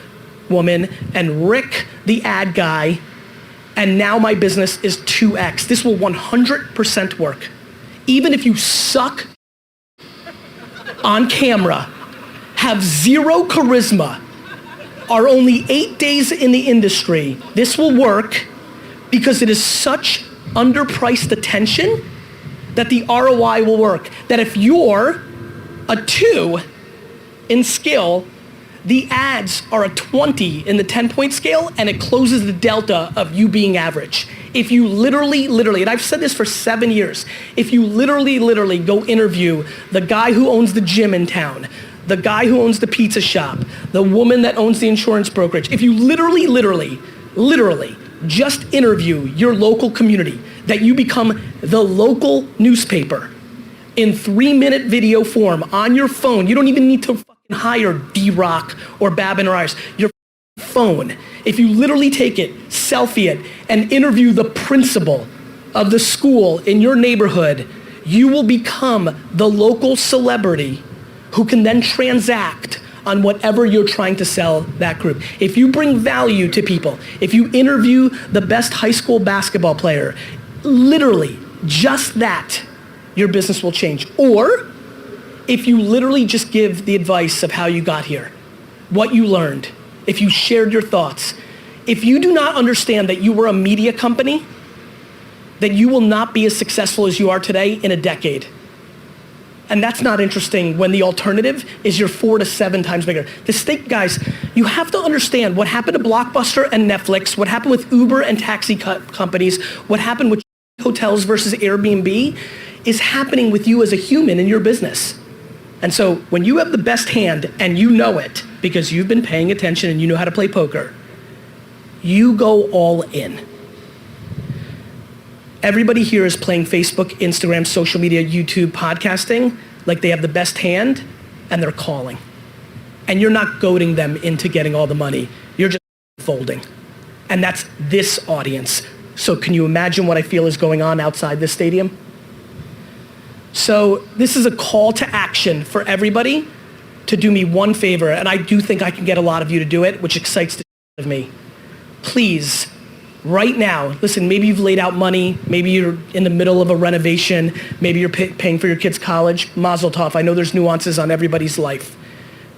woman, and Rick, the ad guy, and now my business is 2x. This will 100% work. Even if you suck on camera, have zero charisma, are only 8 days in the industry, this will work because it is such underpriced attention that the ROI will work. That if you're a 2 in skill, the ads are a 20 in the 10-point scale, and it closes the delta of you being average. If you literally, and I've said this for 7 years, if you literally go interview the guy who owns the gym in town, the guy who owns the pizza shop, the woman that owns the insurance brokerage, if you literally just interview your local community, that you become the local newspaper in 3-minute video form on your phone. You don't even need to fucking hire D-Rock or Babin or Iris. Your phone. If you literally take it, selfie it, and interview the principal of the school in your neighborhood, you will become the local celebrity who can then transact on whatever you're trying to sell that group. If you bring value to people, if you interview the best high school basketball player, literally just that, your business will change. Or if you literally just give the advice of how you got here, what you learned, if you shared your thoughts, if you do not understand that you were a media company, that you will not be as successful as you are today in a decade. And that's not interesting when the alternative is you're 4 to 7 times bigger. The stake, guys, you have to understand what happened to Blockbuster and Netflix, what happened with Uber and taxi companies, what happened with hotels versus Airbnb is happening with you as a human in your business. And so when you have the best hand and you know it because you've been paying attention and you know how to play poker, you go all in. Everybody here is playing Facebook, Instagram, social media, YouTube, podcasting, like they have the best hand and they're calling. And you're not goading them into getting all the money. You're just folding. And that's this audience. So can you imagine what I feel is going on outside this stadium? So this is a call to action for everybody to do me one favor, and I do think I can get a lot of you to do it, which excites the of me. Please, right now, listen, maybe you've laid out money, maybe you're in the middle of a renovation, maybe you're paying for your kids' college, mazel tov. I know there's nuances on everybody's life.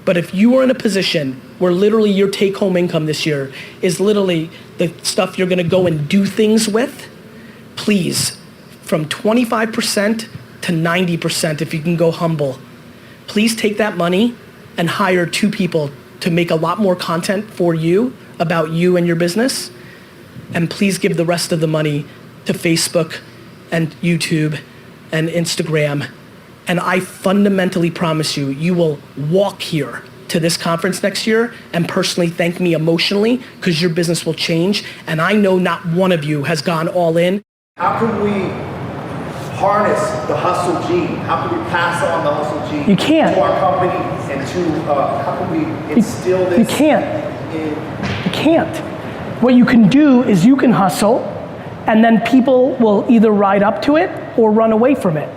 But if you are in a position where literally your take-home income this year is literally the stuff you're gonna go and do things with, please, from 25% to 90% if you can go humble, please take that money and hire 2 people to make a lot more content for you about you and your business. And please give the rest of the money to Facebook and YouTube and Instagram. And I fundamentally promise you, you will walk here to this conference next year and personally thank me emotionally because your business will change. And I know not one of you has gone all in. How can we harness the hustle gene? How can we pass on the hustle gene You can't. to our company and to, how can we instill this? You can't. You can't. What you can do is you can hustle and then people will either ride up to it or run away from it.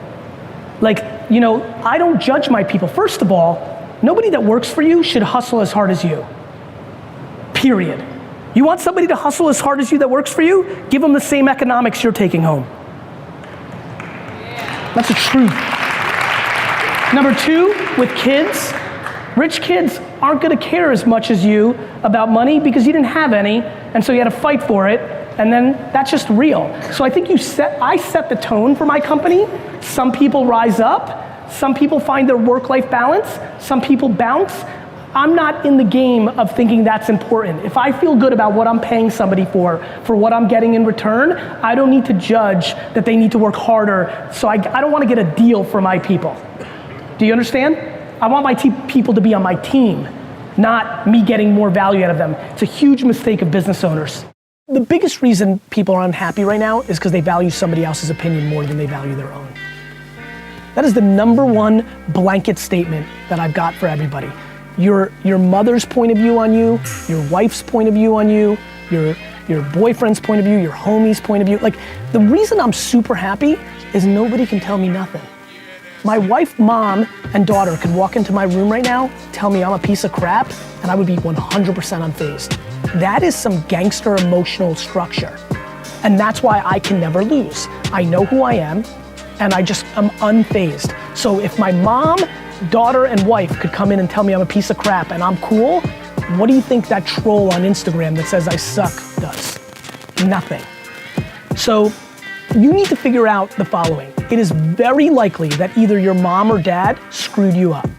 Like, you know, I don't judge my people. First of all, nobody that works for you should hustle as hard as you. Period. You want somebody to hustle as hard as you that works for you? Give them the same economics you're taking home. That's the truth. Number 2, with kids, rich kids aren't gonna care as much as you about money because you didn't have any, and so you had to fight for it, and then that's just real. So I think I set the tone for my company. Some people rise up, some people find their work-life balance, some people bounce. I'm not in the game of thinking that's important. If I feel good about what I'm paying somebody for what I'm getting in return, I don't need to judge that they need to work harder. So I don't want to get a deal for my people. Do you understand? I want my people to be on my team, not me getting more value out of them. It's a huge mistake of business owners. The biggest reason people are unhappy right now is because they value somebody else's opinion more than they value their own. That is the number one blanket statement that I've got for everybody. Your mother's point of view on you, your wife's point of view on you, your boyfriend's point of view, your homie's point of view. Like, the reason I'm super happy is nobody can tell me nothing. My wife, mom, and daughter could walk into my room right now, tell me I'm a piece of crap, and I would be 100% unfazed. That is some gangster emotional structure. And that's why I can never lose. I know who I am, and I'm unfazed. So if my mom, daughter, and wife could come in and tell me I'm a piece of crap and I'm cool, what do you think that troll on Instagram that says I suck does? Nothing. So you need to figure out the following. It is very likely that either your mom or dad screwed you up.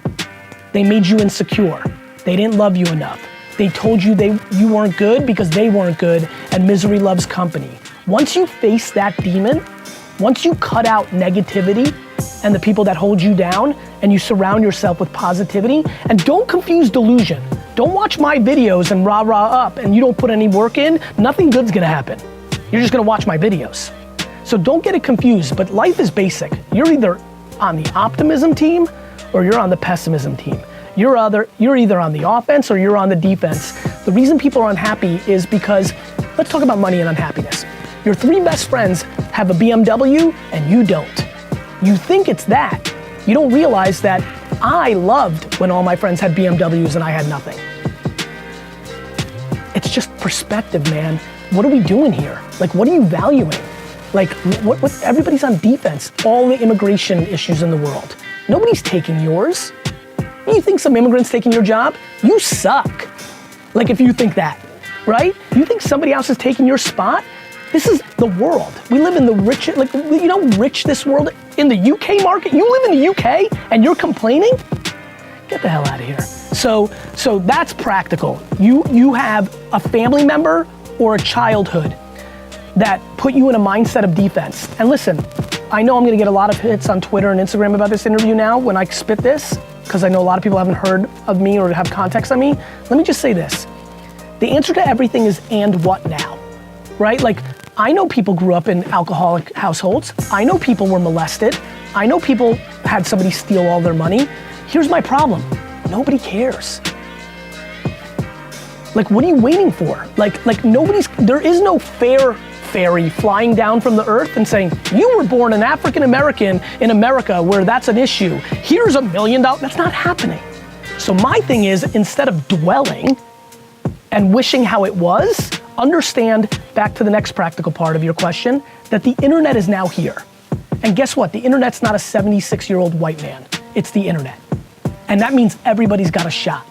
They made you insecure. They didn't love you enough. They told you you weren't good because they weren't good, and misery loves company. Once you face that demon, once you cut out negativity and the people that hold you down, and you surround yourself with positivity, and don't confuse delusion. Don't watch my videos and rah up and you don't put any work in, nothing good's gonna happen. You're just gonna watch my videos. So don't get it confused, but life is basic. You're either on the optimism team or you're on the pessimism team. You're either on the offense or you're on the defense. The reason people are unhappy is because, let's talk about money and unhappiness. Your 3 best friends have a BMW and you don't. You think it's that. You don't realize that I loved when all my friends had BMWs and I had nothing. It's just perspective, man. What are we doing here? Like, what are you valuing? Like, what everybody's on defense. All the immigration issues in the world. Nobody's taking yours. You think some immigrant's taking your job? You suck. Like, if you think that, right? You think somebody else is taking your spot? This is the world. We live in the rich, like, you know how rich this world, in the UK market? You live in the UK and you're complaining? Get the hell out of here. So that's practical. You have a family member or a childhood that put you in a mindset of defense. And listen, I know I'm gonna get a lot of hits on Twitter and Instagram about this interview now when I spit this, because I know a lot of people haven't heard of me or have context on me. Let me just say this. The answer to everything is and what now, right? Like, I know people grew up in alcoholic households. I know people were molested. I know people had somebody steal all their money. Here's my problem. Nobody cares. Like, what are you waiting for? Like there is no fair fairy flying down from the earth and saying, you were born an African American in America where that's an issue. Here's $1 million. That's not happening. So my thing is, instead of dwelling and wishing how it was, understand, back to the next practical part of your question, that the internet is now here. And guess what? The internet's not a 76-year-old white man. It's the internet. And that means everybody's got a shot.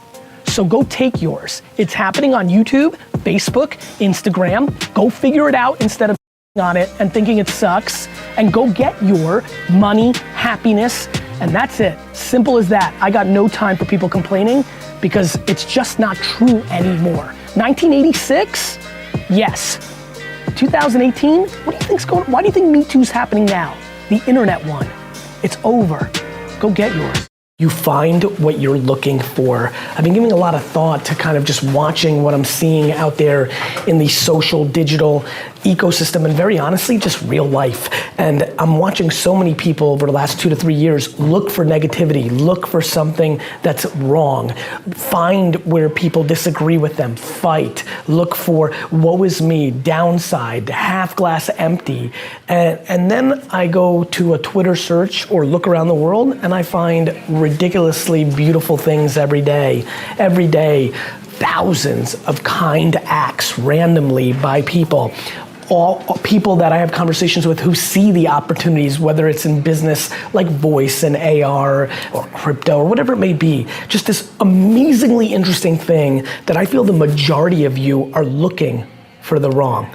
So go take yours. It's happening on YouTube, Facebook, Instagram. Go figure it out instead of on it and thinking it sucks. And go get your money, happiness, and that's it. Simple as that. I got no time for people complaining because it's just not true anymore. 1986? Yes. 2018? What do you think's going on? Why do you think Me Too's happening now? The internet won. It's over. Go get yours. You find what you're looking for. I've been giving a lot of thought to kind of just watching what I'm seeing out there in the social, digital ecosystem, and very honestly, just real life. And I'm watching so many people over the last 2 to 3 years look for negativity, look for something that's wrong, find where people disagree with them, fight, look for woe is me, downside, half glass empty. And then I go to a Twitter search or look around the world and I find ridiculously beautiful things every day. Every day, thousands of kind acts randomly by people. All people that I have conversations with who see the opportunities, whether it's in business like voice and AR or crypto or whatever it may be. Just this amazingly interesting thing that I feel the majority of you are looking for the wrong.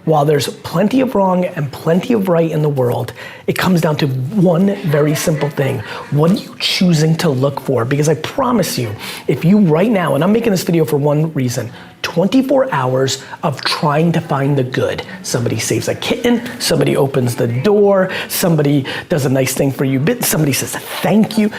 while there's plenty of wrong and plenty of right in the world, it comes down to one very simple thing. What are you choosing to look for? Because I promise you, if you right now, and I'm making this video for one reason, 24 hours of trying to find the good. Somebody saves a kitten, somebody opens the door, somebody does a nice thing for you, somebody says thank you.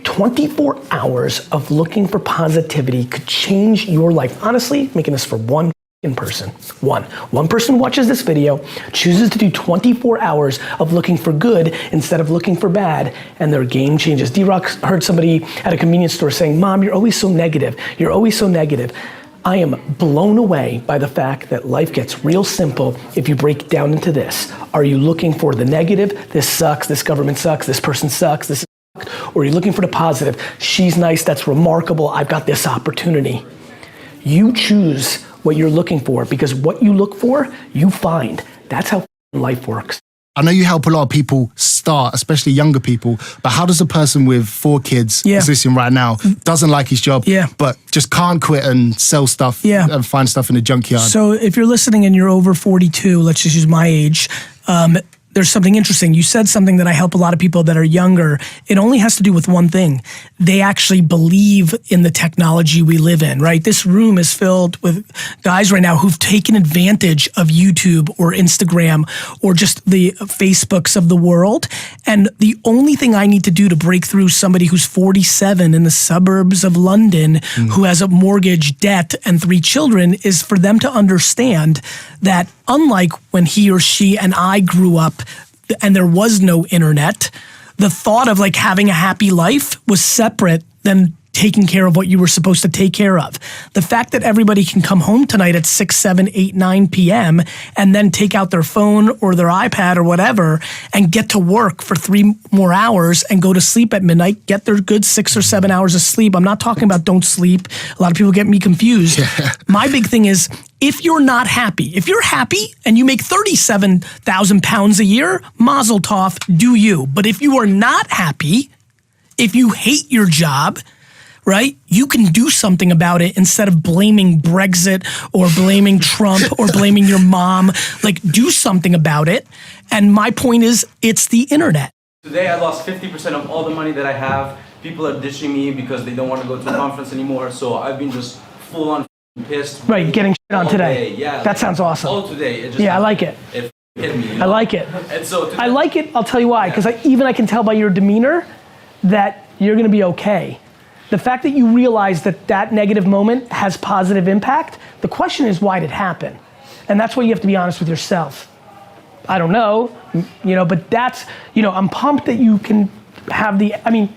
24 hours of looking for positivity could change your life. Honestly, making this for one person. One person watches this video, chooses to do 24 hours of looking for good instead of looking for bad, and their game changes. D-Rock heard somebody at a convenience store saying, "Mom, you're always so negative. You're always so negative." I am blown away by the fact that life gets real simple if you break it down into this. Are you looking for the negative? This sucks, this government sucks, this person sucks, this sucks. Or are you looking for the positive? She's nice, that's remarkable, I've got this opportunity. You choose what you're looking for, because what you look for, you find. That's how life works. I know you help a lot of people start, especially younger people, but how does a person with 4 kids who's listening right now, doesn't like his job, but just can't quit and sell stuff and find stuff in the junkyard? So if you're listening and you're over 42, let's just use my age, there's something interesting. You said something that I help a lot of people that are younger. It only has to do with one thing. They actually believe in the technology we live in, right? This room is filled with guys right now who've taken advantage of YouTube or Instagram or just the Facebooks of the world. And the only thing I need to do to break through somebody who's 47 in the suburbs of London who has a mortgage, debt, and 3 children is for them to understand that unlike when he or she and I grew up and there was no internet, the thought of like having a happy life was separate than taking care of what you were supposed to take care of. The fact that everybody can come home tonight at 6, 7, 8, 9 p.m. and then take out their phone or their iPad or whatever and get to work for 3 more hours and go to sleep at midnight, get their good 6 or 7 hours of sleep. I'm not talking about don't sleep. A lot of people get me confused. My big thing is, if you're not happy, if you're happy and you make 37,000 pounds a year, mazel tov, do you. But if you are not happy, if you hate your job, right? You can do something about it instead of blaming Brexit or blaming Trump or blaming your mom. Like, do something about it. And my point is, it's the internet. Today I lost 50% of all the money that I have. People are ditching me because they don't want to go to a conference anymore. So I've been just full on pissed. Right, getting shit on today. Yeah, that sounds awesome. All today. It just I like it. It hit me. You know? I like it. And so I like it, I'll tell you why. Because I can tell by your demeanor that you're gonna be okay. The fact that you realize that that negative moment has positive impact, the question is, why did it happen? And that's why you have to be honest with yourself. I don't know, but that's, I'm pumped that you can have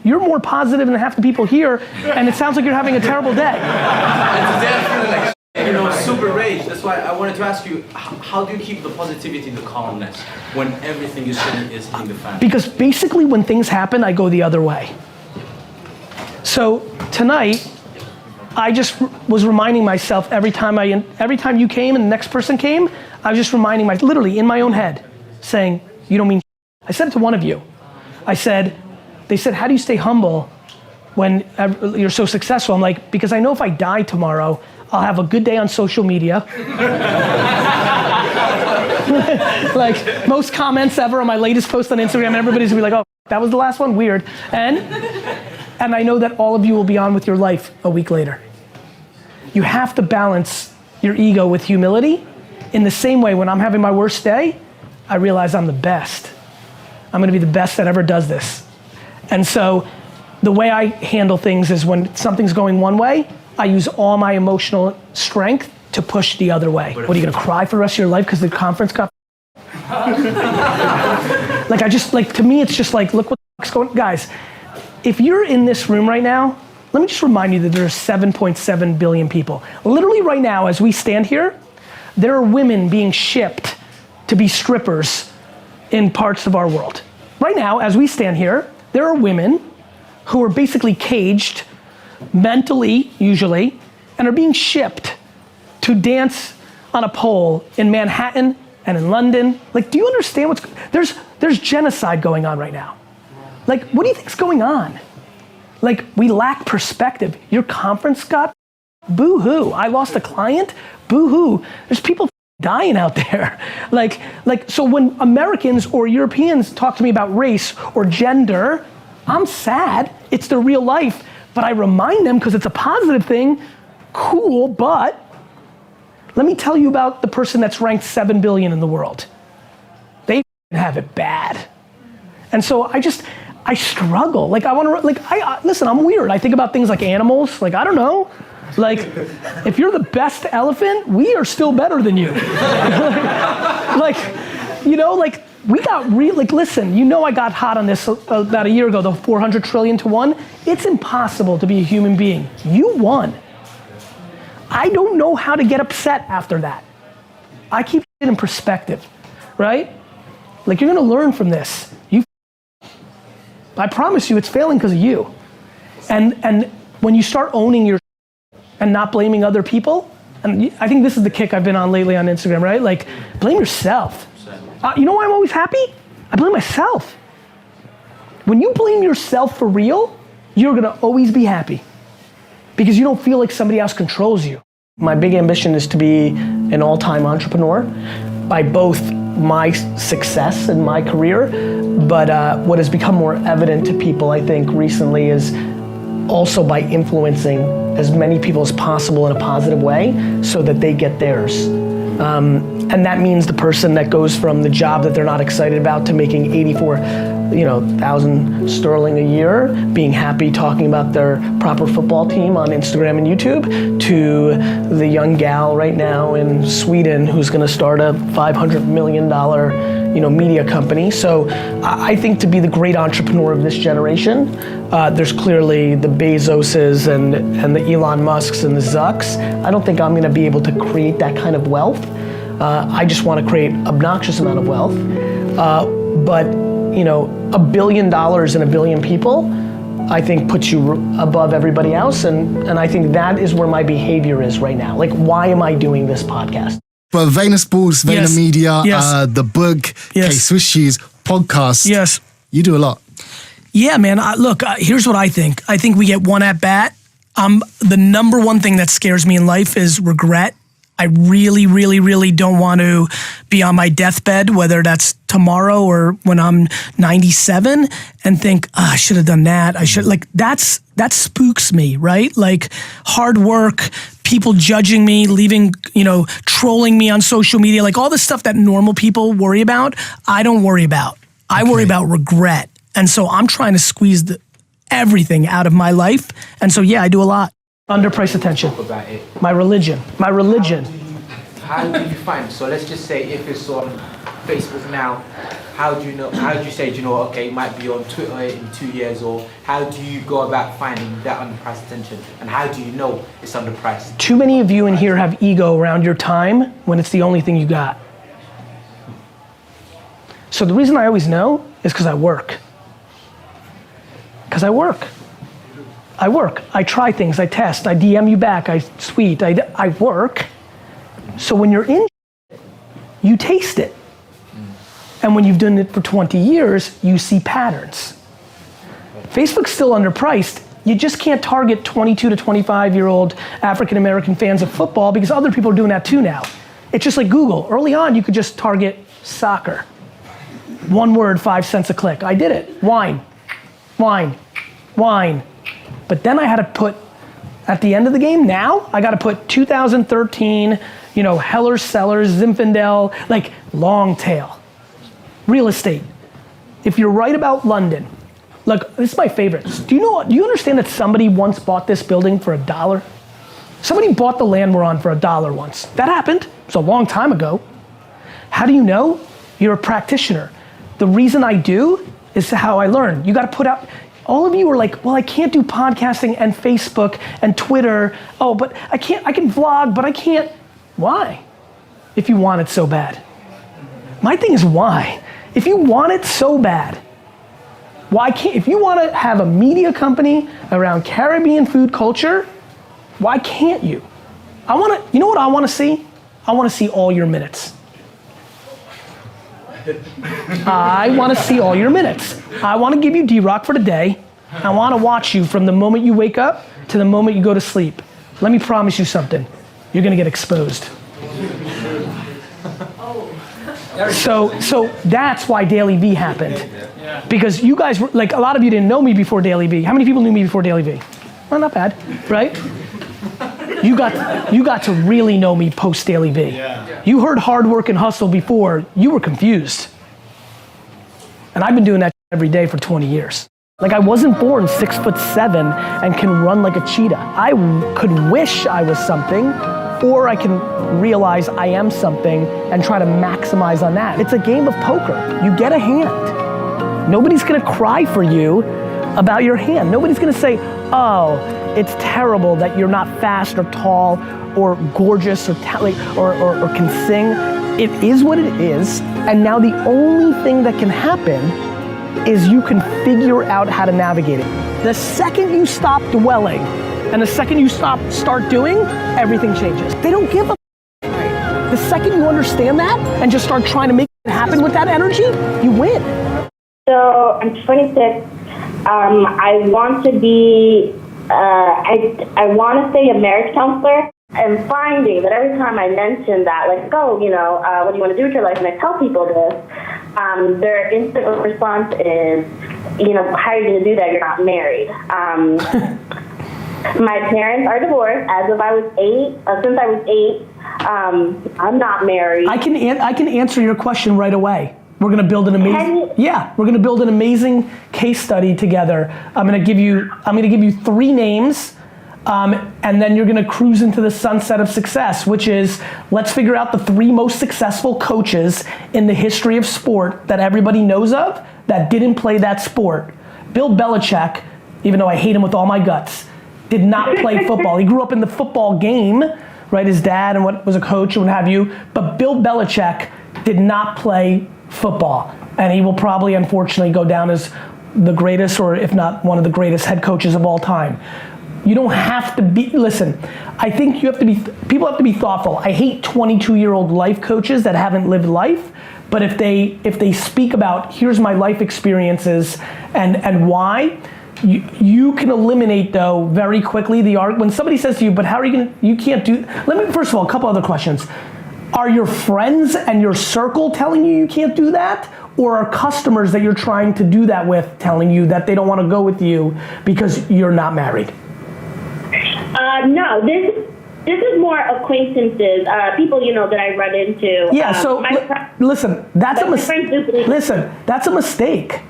you're more positive than half the people here, and it sounds like you're having a terrible day. And today I'm feeling like, super rage. That's why I wanted to ask you, how do you keep the positivity, the calmness, when everything is hitting the fan? Because basically when things happen, I go the other way. So tonight, I just was reminding myself every time you came and the next person came, I was just reminding myself, literally in my own head, saying, you don't mean I said it to one of you. They said, how do you stay humble when you're so successful? I'm like, because I know if I die tomorrow, I'll have a good day on social media. Like most comments ever on my latest post on Instagram, and everybody's gonna be like, oh, that was the last one, weird. And I know that all of you will be on with your life a week later. You have to balance your ego with humility. In the same way, when I'm having my worst day, I realize I'm the best. I'm gonna be the best that ever does this. And so the way I handle things is when something's going one way, I use all my emotional strength to push the other way. What, are you gonna cry for the rest of your life because the conference got to me, it's just like, look what the fuck's going on. Guys, if you're in this room right now, let me just remind you that there are 7.7 billion people. Literally right now, as we stand here, there are women being shipped to be strippers in parts of our world. Right now, as we stand here, there are women who are basically caged, mentally usually, and are being shipped to dance on a pole in Manhattan and in London. Like, do you understand there's genocide going on right now. Like, what do you think's going on? Like, we lack perspective. Your conference got boo-hoo. I lost a client, boo-hoo. There's people dying out there. So when Americans or Europeans talk to me about race or gender, I'm sad. It's their real life, but I remind them because it's a positive thing. Cool, but let me tell you about the person that's ranked 7 billion in the world. They have it bad. And so I struggle. Listen, I'm weird. I think about things like animals. I don't know. If you're the best elephant, we are still better than you. We got listen, I got hot on this about a year ago, the 400 trillion to 1. It's impossible to be a human being. You won. I don't know how to get upset after that. I keep it in perspective, right? You're gonna learn from this. I promise you it's failing because of you. And when you start owning your and not blaming other people, and I think this is the kick I've been on lately on Instagram, right? Blame yourself. You know why I'm always happy? I blame myself. When you blame yourself for real, you're gonna always be happy because you don't feel like somebody else controls you. My big ambition is to be an all-time entrepreneur by both my success and my career, but what has become more evident to people, I think, recently is also by influencing as many people as possible in a positive way so that they get theirs. And that means the person that goes from the job that they're not excited about to making 84,000 sterling a year, being happy talking about their proper football team on Instagram and YouTube, to the young gal right now in Sweden who's gonna start a $500 million media company. So I think to be the great entrepreneur of this generation, there's clearly the Bezoses and the Elon Musks and the Zucks. I don't think I'm gonna be able to create that kind of wealth. I just wanna create obnoxious amount of wealth. But $1 billion and 1 billion people, I think puts you above everybody else. And I think that is where my behavior is right now. Why am I doing this podcast? But VaynerSports, VaynerMedia, the book, K-Swiss Shoes, podcasts. Yes. You do a lot. Yeah, man. Look, here's what I think. I think we get one at bat. The number one thing that scares me in life is regret. I really, really, really don't want to be on my deathbed, whether that's tomorrow or when I'm 97, and think, I should have done that. That spooks me, right? Hard work, people judging me, trolling me on social media, all the stuff that normal people worry about, I don't worry about. I worry about regret. And so I'm trying to squeeze everything out of my life. And so, yeah, I do a lot. Underpriced attention. Talk about it. My religion. How do you find, so let's just say if it's on Facebook now, how do you say, okay, it might be on Twitter in 2 years, or how do you go about finding that underpriced attention? And how do you know it's underpriced? Too many of you in here have ego around your time when it's the only thing you got. So the reason I always know is because I work. I try things, I test, I DM you back, I tweet, I work. So when you're in, you taste it. And when you've done it for 20 years, you see patterns. Facebook's still underpriced. You just can't target 22 to 25-year-old African-American fans of football because other people are doing that too now. It's just like Google. Early on, you could just target soccer. One word, 5 cents a click. I did it. Wine. But then I had to put, at the end of the game, now, I got to put 2013, Heller Sellers, Zinfandel, long tail. Real estate. If you're right about London, look, this is my favorite. Do you understand that somebody once bought this building for $1? Somebody bought the land we're on for $1 once. That happened. It was a long time ago. How do you know? You're a practitioner. The reason I do is how I learn. You got to put out. All of you are like, well, I can't do podcasting and Facebook and Twitter. Oh, but I can vlog, but I can't. Why? If you want it so bad. My thing is why? If you want it so bad, why can't, if you want to have a media company around Caribbean food culture, why can't you? You know what I want to see? I want to see all your minutes. I want to see all your minutes. I want to give you D-Rock for the day. I want to watch you from the moment you wake up to the moment you go to sleep. Let me promise you something. You're going to get exposed. So that's why DailyVee happened. Because you guys, like a lot of you didn't know me before DailyVee. How many people knew me before DailyVee? Well, not bad, right? You got to really know me post DailyVee. Yeah. You heard hard work and hustle before, you were confused. And I've been doing that every day for 20 years. Like I wasn't born 6'7" and can run like a cheetah. I could wish I was something, or I can realize I am something and try to maximize on that. It's a game of poker. You get a hand. Nobody's gonna cry for you about your hand. Nobody's gonna say, oh, it's terrible that you're not fast or tall or gorgeous or can sing. It is what it is, and now the only thing that can happen is you can figure out how to navigate it. The second you stop dwelling and the second you start doing, everything changes. They don't give a The second you understand that and just start trying to make it happen with that energy, you win. So I'm 26. I want to be, I want to say a marriage counselor. I'm finding that every time I mention that, like, oh, you know, what do you want to do with your life? And I tell people this, their instant response is, you know, how are you going to do that? You're not married. My parents are divorced as of I was 8. Since I was 8, I'm not married. I can answer your question right away. We're gonna build an amazing. We're gonna build an amazing case study together. I'm gonna give you 3 names, and then you're gonna cruise into the sunset of success, which is let's figure out the 3 most successful coaches in the history of sport that everybody knows of that didn't play that sport. Bill Belichick, even though I hate him with all my guts, did not play football. He grew up in the football game, right? His dad and what was a coach and what have you. But Bill Belichick did not play football, and he will probably unfortunately go down as the greatest, or if not one of the greatest head coaches of all time. You don't have to be, listen, I think people have to be thoughtful. I hate 22-year-old life coaches that haven't lived life, but if they speak about here's my life experiences and why, you can eliminate though very quickly the art. When somebody says to you, but how are you gonna, you can't do, first of all, a couple other questions. Are your friends and your circle telling you can't do that? Or are customers that you're trying to do that with telling you that they don't want to go with you because you're not married? No, this is more acquaintances, people, you know, that I run into. Yeah, so listen, that's a mistake.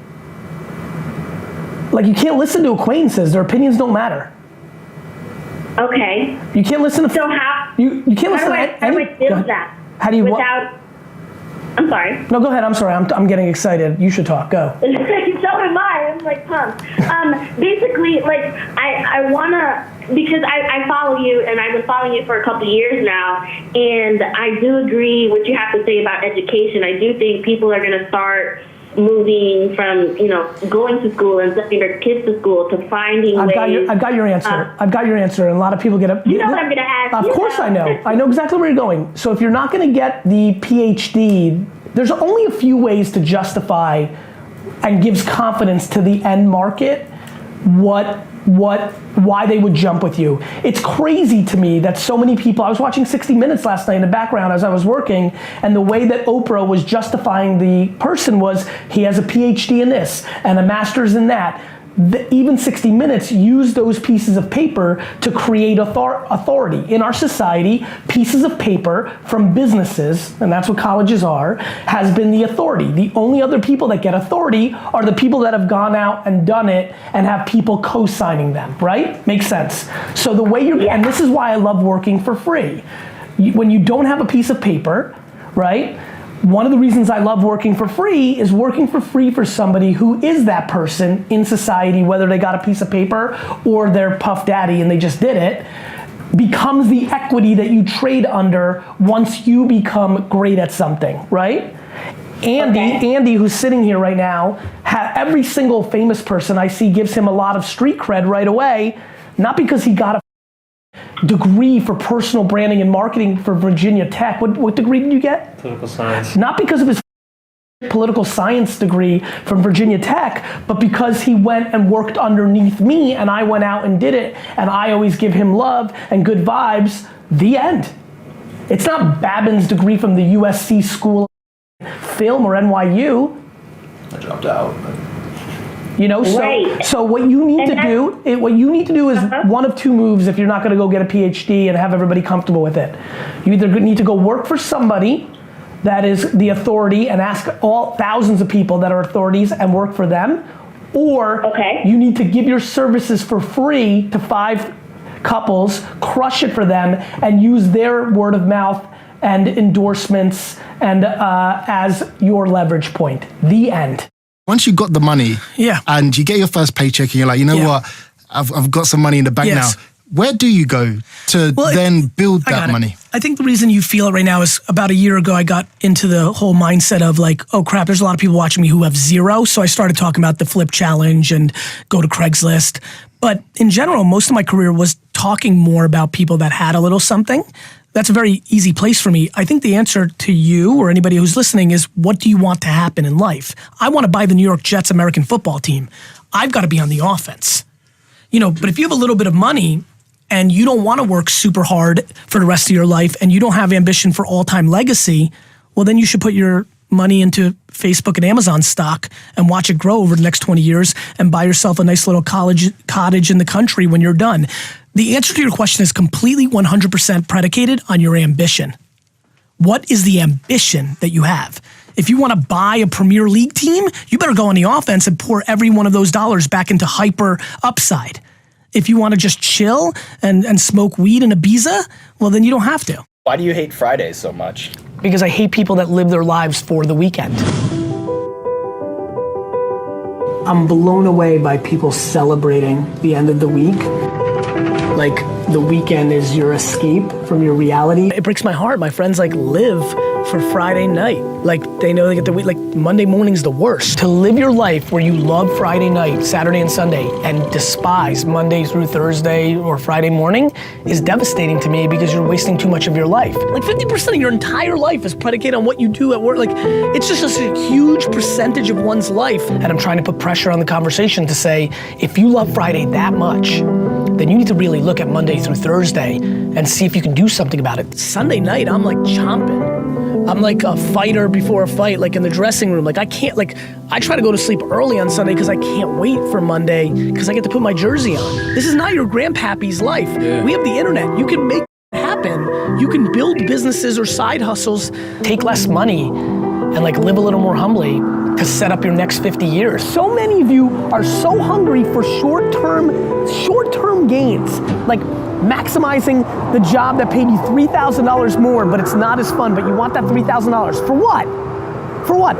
Like, you can't listen to acquaintances, their opinions don't matter. Okay. You can't listen to. So how? You can't listen to. How do I build that? How do you? Without. I'm sorry. No, go ahead. I'm sorry. I'm getting excited. You should talk. Go. So am I. I'm like pumped. Basically, like I wanna, because I follow you and I've been following you for a couple of years now, and I do agree what you have to say about education. I do think people are gonna start moving from, you know, going to school and sending their kids to school to finding ways. I've got your answer. I've got your answer, and a lot of people get up. You know what I'm going to ask. Of course I know. I know exactly where you're going. So if you're not going to get the PhD, there's only a few ways to justify and gives confidence to the end market why they would jump with you. It's crazy to me that so many people, I was watching 60 Minutes last night in the background as I was working, and the way that Oprah was justifying the person was, he has a PhD in this and a master's in that. Even 60 Minutes used those pieces of paper to create authority. In our society, pieces of paper from businesses, and that's what colleges are, has been the authority. The only other people that get authority are the people that have gone out and done it and have people co-signing them, right? Makes sense. So the way and this is why I love working for free. When you don't have a piece of paper, right? One of the reasons I love working for free is working for free for somebody who is that person in society, whether they got a piece of paper or they're Puff Daddy and they just did it, becomes the equity that you trade under once you become great at something, right? Andy, who's sitting here right now, every single famous person I see gives him a lot of street cred right away, not because he got a degree for personal branding and marketing for Virginia Tech. What degree did you get? Political science. Not because of his political science degree from Virginia Tech, but because he went and worked underneath me and I went out and did it, and I always give him love and good vibes. The end. It's not Babin's degree from the USC school film or NYU. I dropped out. You know, so what you need to do, is one of two moves if you're not going to go get a PhD and have everybody comfortable with it. You either need to go work for somebody that is the authority and ask all thousands of people that are authorities and work for them, or you need to give your services for free to 5 couples, crush it for them, and use their word of mouth and endorsements and as your leverage point. The end. Once you got the money and you get your first paycheck and you're like, you know what, I've got some money in the bank now. Where do you go to then build that money? I think the reason you feel it right now is about a year ago, I got into the whole mindset of like, oh crap, there's a lot of people watching me who have zero. So I started talking about the flip challenge and go to Craigslist. But in general, most of my career was talking more about people that had a little something. That's a very easy place for me. I think the answer to you or anybody who's listening is, what do you want to happen in life? I want to buy the New York Jets American football team. I've got to be on the offense. You know, but if you have a little bit of money and you don't want to work super hard for the rest of your life and you don't have ambition for all-time legacy, well, then you should put your money into Facebook and Amazon stock and watch it grow over the next 20 years and buy yourself a nice little cottage in the country when you're done. The answer to your question is completely 100% predicated on your ambition. What is the ambition that you have? If you want to buy a Premier League team, you better go on the offense and pour every one of those dollars back into hyper upside. If you want to just chill and smoke weed in Ibiza, well, then you don't have to. Why do you hate Fridays so much? Because I hate people that live their lives for the weekend. I'm blown away by people celebrating the end of the week. Like the weekend is your escape from your reality. It breaks my heart. My friends like live for Friday night. Like they know they get the week, like Monday morning's the worst. To live your life where you love Friday night, Saturday and Sunday, and despise Monday through Thursday or Friday morning is devastating to me because you're wasting too much of your life. Like 50% of your entire life is predicated on what you do at work. Like it's just a huge percentage of one's life. And I'm trying to put pressure on the conversation to say, if you love Friday that much, then you need to really look at Monday through Thursday and see if you can do something about it. Sunday night, I'm like chomping. I'm like a fighter before a fight, like in the dressing room. Like I can't, like I try to go to sleep early on Sunday because I can't wait for Monday because I get to put my jersey on. This is not your grandpappy's life. We have the internet. You can make it happen. You can build businesses or side hustles, take less money and like live a little more humbly to set up your next 50 years. So many of you are so hungry for short-term gains. Like maximizing the job that paid you $3,000 more, but it's not as fun, but you want that $3,000. For what? For what?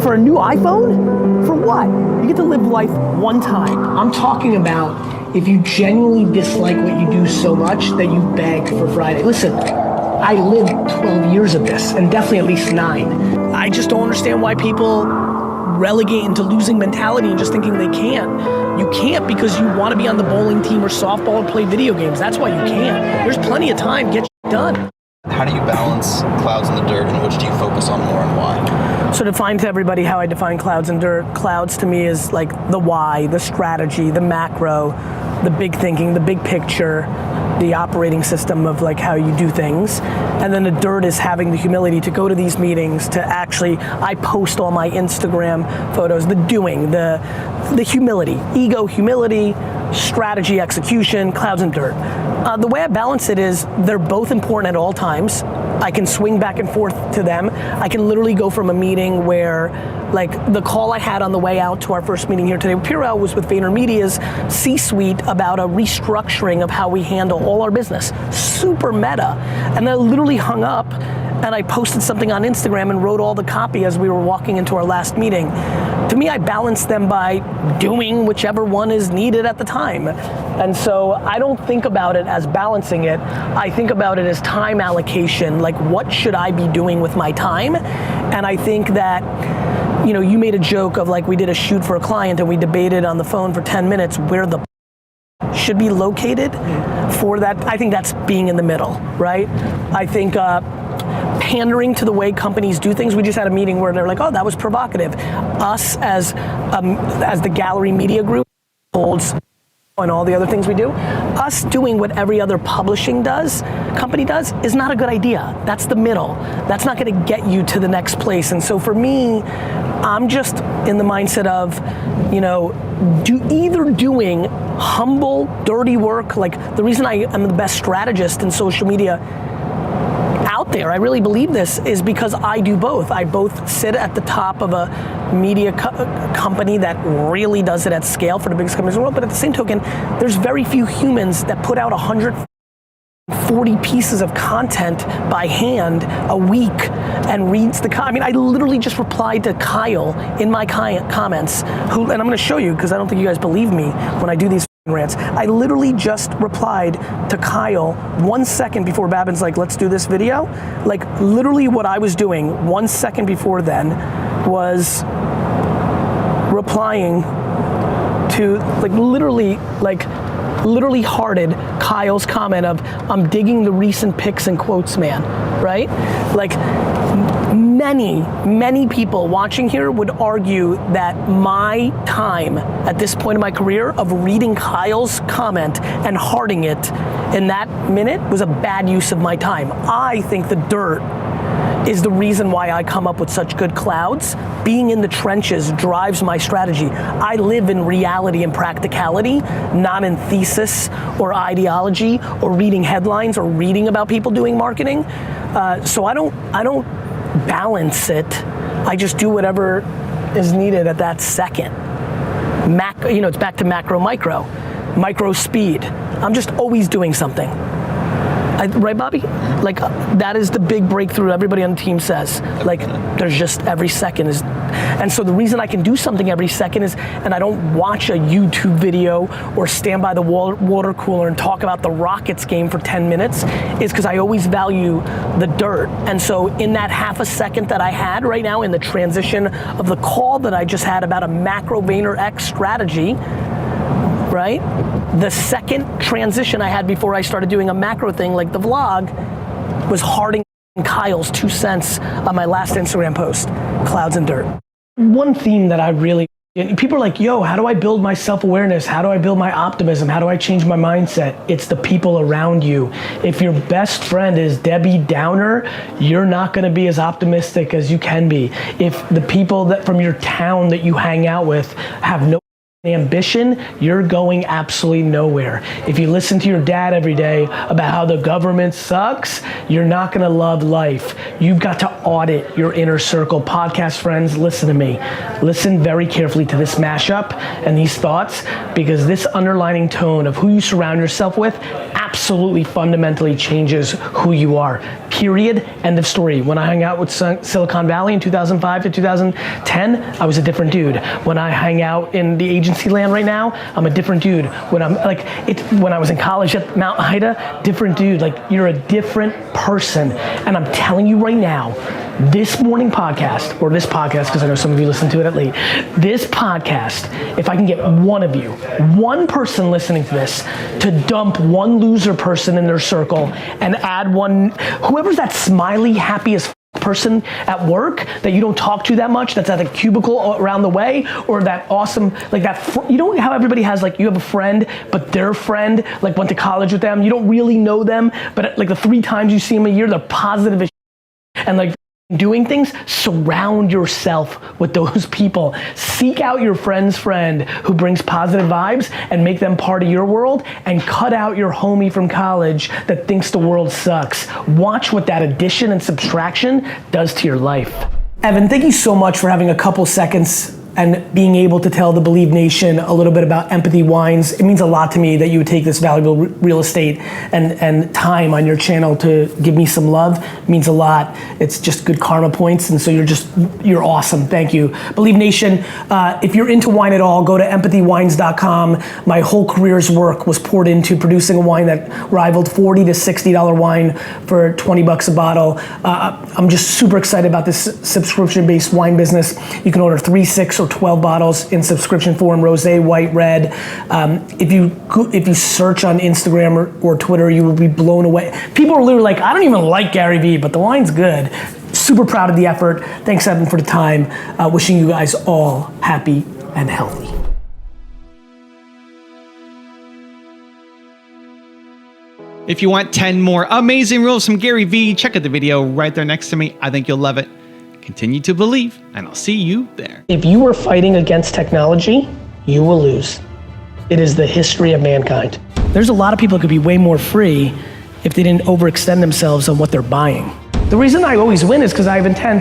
For a new iPhone? For what? You get to live life one time. I'm talking about if you genuinely dislike what you do so much that you beg for Friday. Listen, I lived 12 years of this, and definitely at least 9. I just don't understand why people relegate into losing mentality and just thinking they can't. You can't because you want to be on the bowling team or softball or play video games. That's why you can't. There's plenty of time. Get done. How do you balance clouds in the dirt, and which do you focus on more and why? So define to everybody how I define clouds and dirt. Clouds to me is like the why, the strategy, the macro, the big thinking, the big picture, the operating system of like how you do things. And then the dirt is having the humility to go to these meetings, to actually, I post all my Instagram photos, the doing, the humility, ego, humility, strategy, execution, clouds and dirt. The way I balance it is they're both important at all times. I can swing back and forth to them. I can literally go from a meeting where, like the call I had on the way out to our first meeting here today, Purell was with VaynerMedia's C-suite about a restructuring of how we handle all our business. Super meta. And then I literally hung up and I posted something on Instagram and wrote all the copy as we were walking into our last meeting. To me, I balance them by doing whichever one is needed at the time. And so I don't think about it as balancing it. I think about it as time allocation, like what should I be doing with my time? And I think that, you know, you made a joke of like we did a shoot for a client and we debated on the phone for 10 minutes where the should be located for that. I think that's being in the middle, right? I think pandering to the way companies do things. We just had a meeting where they're like, oh, that was provocative. Us as the Gallery Media Group holds and all the other things we do, us doing what every other publishing company does, is not a good idea. That's the middle. That's not gonna get you to the next place. And so for me, I'm just in the mindset of, either doing humble, dirty work, like the reason I am the best strategist in social media out there, I really believe this, is because I do both. I both sit at the top of a media company that really does it at scale for the biggest companies in the world, but at the same token, there's very few humans that put out 140 pieces of content by hand a week and reads I literally just replied to Kyle in my comments, and I'm gonna show you because I don't think you guys believe me when I do these rants. I literally just replied to Kyle 1 second before Babin's like, let's do this video. Like literally what I was doing 1 second before then was replying to literally hearted Kyle's comment of, I'm digging the recent pics and quotes, man, right? Like many people watching here would argue that my time at this point in my career of reading Kyle's comment and hearting it in that minute was a bad use of my time. I think the dirt is the reason why I come up with such good clouds. Being in the trenches drives my strategy. I live in reality and practicality, not in thesis or ideology or reading headlines or reading about people doing marketing. So I don't balance it. I just do whatever is needed at that second. It's back to macro, micro speed. I'm just always doing something. Right, Bobby? Like, that is the big breakthrough everybody on the team says. Like, there's just every second is, and so the reason I can do something every second is, and I don't watch a YouTube video or stand by the water cooler and talk about the Rockets game for 10 minutes, is because I always value the dirt. And so in that half a second that I had right now in the transition of the call that I just had about a macro VaynerX strategy, right? The second transition I had before I started doing a macro thing like the vlog was hearting Kyle's 2 cents on my last Instagram post, clouds and dirt. One theme that I really, people are like, yo, how do I build my self-awareness? How do I build my optimism? How do I change my mindset? It's the people around you. If your best friend is Debbie Downer, you're not gonna be as optimistic as you can be. If the people that from your town that you hang out with have no ambition, you're going absolutely nowhere. If you listen to your dad every day about how the government sucks, you're not gonna love life. You've got to audit your inner circle. Podcast friends, listen to me. Listen very carefully to this mashup and these thoughts, because this underlining tone of who you surround yourself with absolutely fundamentally changes who you are. Period. End of story. When I hung out with Silicon Valley in 2005 to 2010, I was a different dude. When I hang out in the agency land right now, I'm a different dude. When I was in college at Mount Ida, different dude. Like, you're a different person. And I'm telling you right now, this morning podcast, or this podcast, because I know some of you listen to it at late, this podcast, if I can get one of you, one person listening to this, to dump one loser person in their circle and add one, whoever's that smiley, happy as person at work that you don't talk to that much, that's at a cubicle around the way, or that awesome, like that, you know how everybody has, like, you have a friend, but their friend, like, went to college with them, you don't really know them, but like the 3 times you see them a year, they're positive as and like doing things. Surround yourself with those people. Seek out your friend's friend who brings positive vibes and make them part of your world, and cut out your homie from college that thinks the world sucks. Watch what that addition and subtraction does to your life. Evan, thank you so much for having a couple seconds and being able to tell the Believe Nation a little bit about Empathy Wines. It means a lot to me that you would take this valuable real estate and time on your channel to give me some love. It means a lot. It's just good karma points, and so you're awesome. Thank you. Believe Nation, if you're into wine at all, go to empathywines.com. My whole career's work was poured into producing a wine that rivaled $40 to $60 wine for $20 a bottle. I'm just super excited about this subscription-based wine business. You can order 3, 6, or 12 bottles in subscription form, rosé, white, red. If you search on Instagram or Twitter, you will be blown away. People are literally like, I don't even like GaryVee, but the wine's good. Super proud of the effort. Thanks, Evan, for the time. Wishing you guys all happy and healthy. If you want 10 more amazing rules from Gary Vee, check out the video right there next to me. I think you'll love it. Continue to believe, and I'll see you there. If you are fighting against technology, you will lose. It is the history of mankind. There's a lot of people who could be way more free if they didn't overextend themselves on what they're buying. The reason I always win is because I have intent.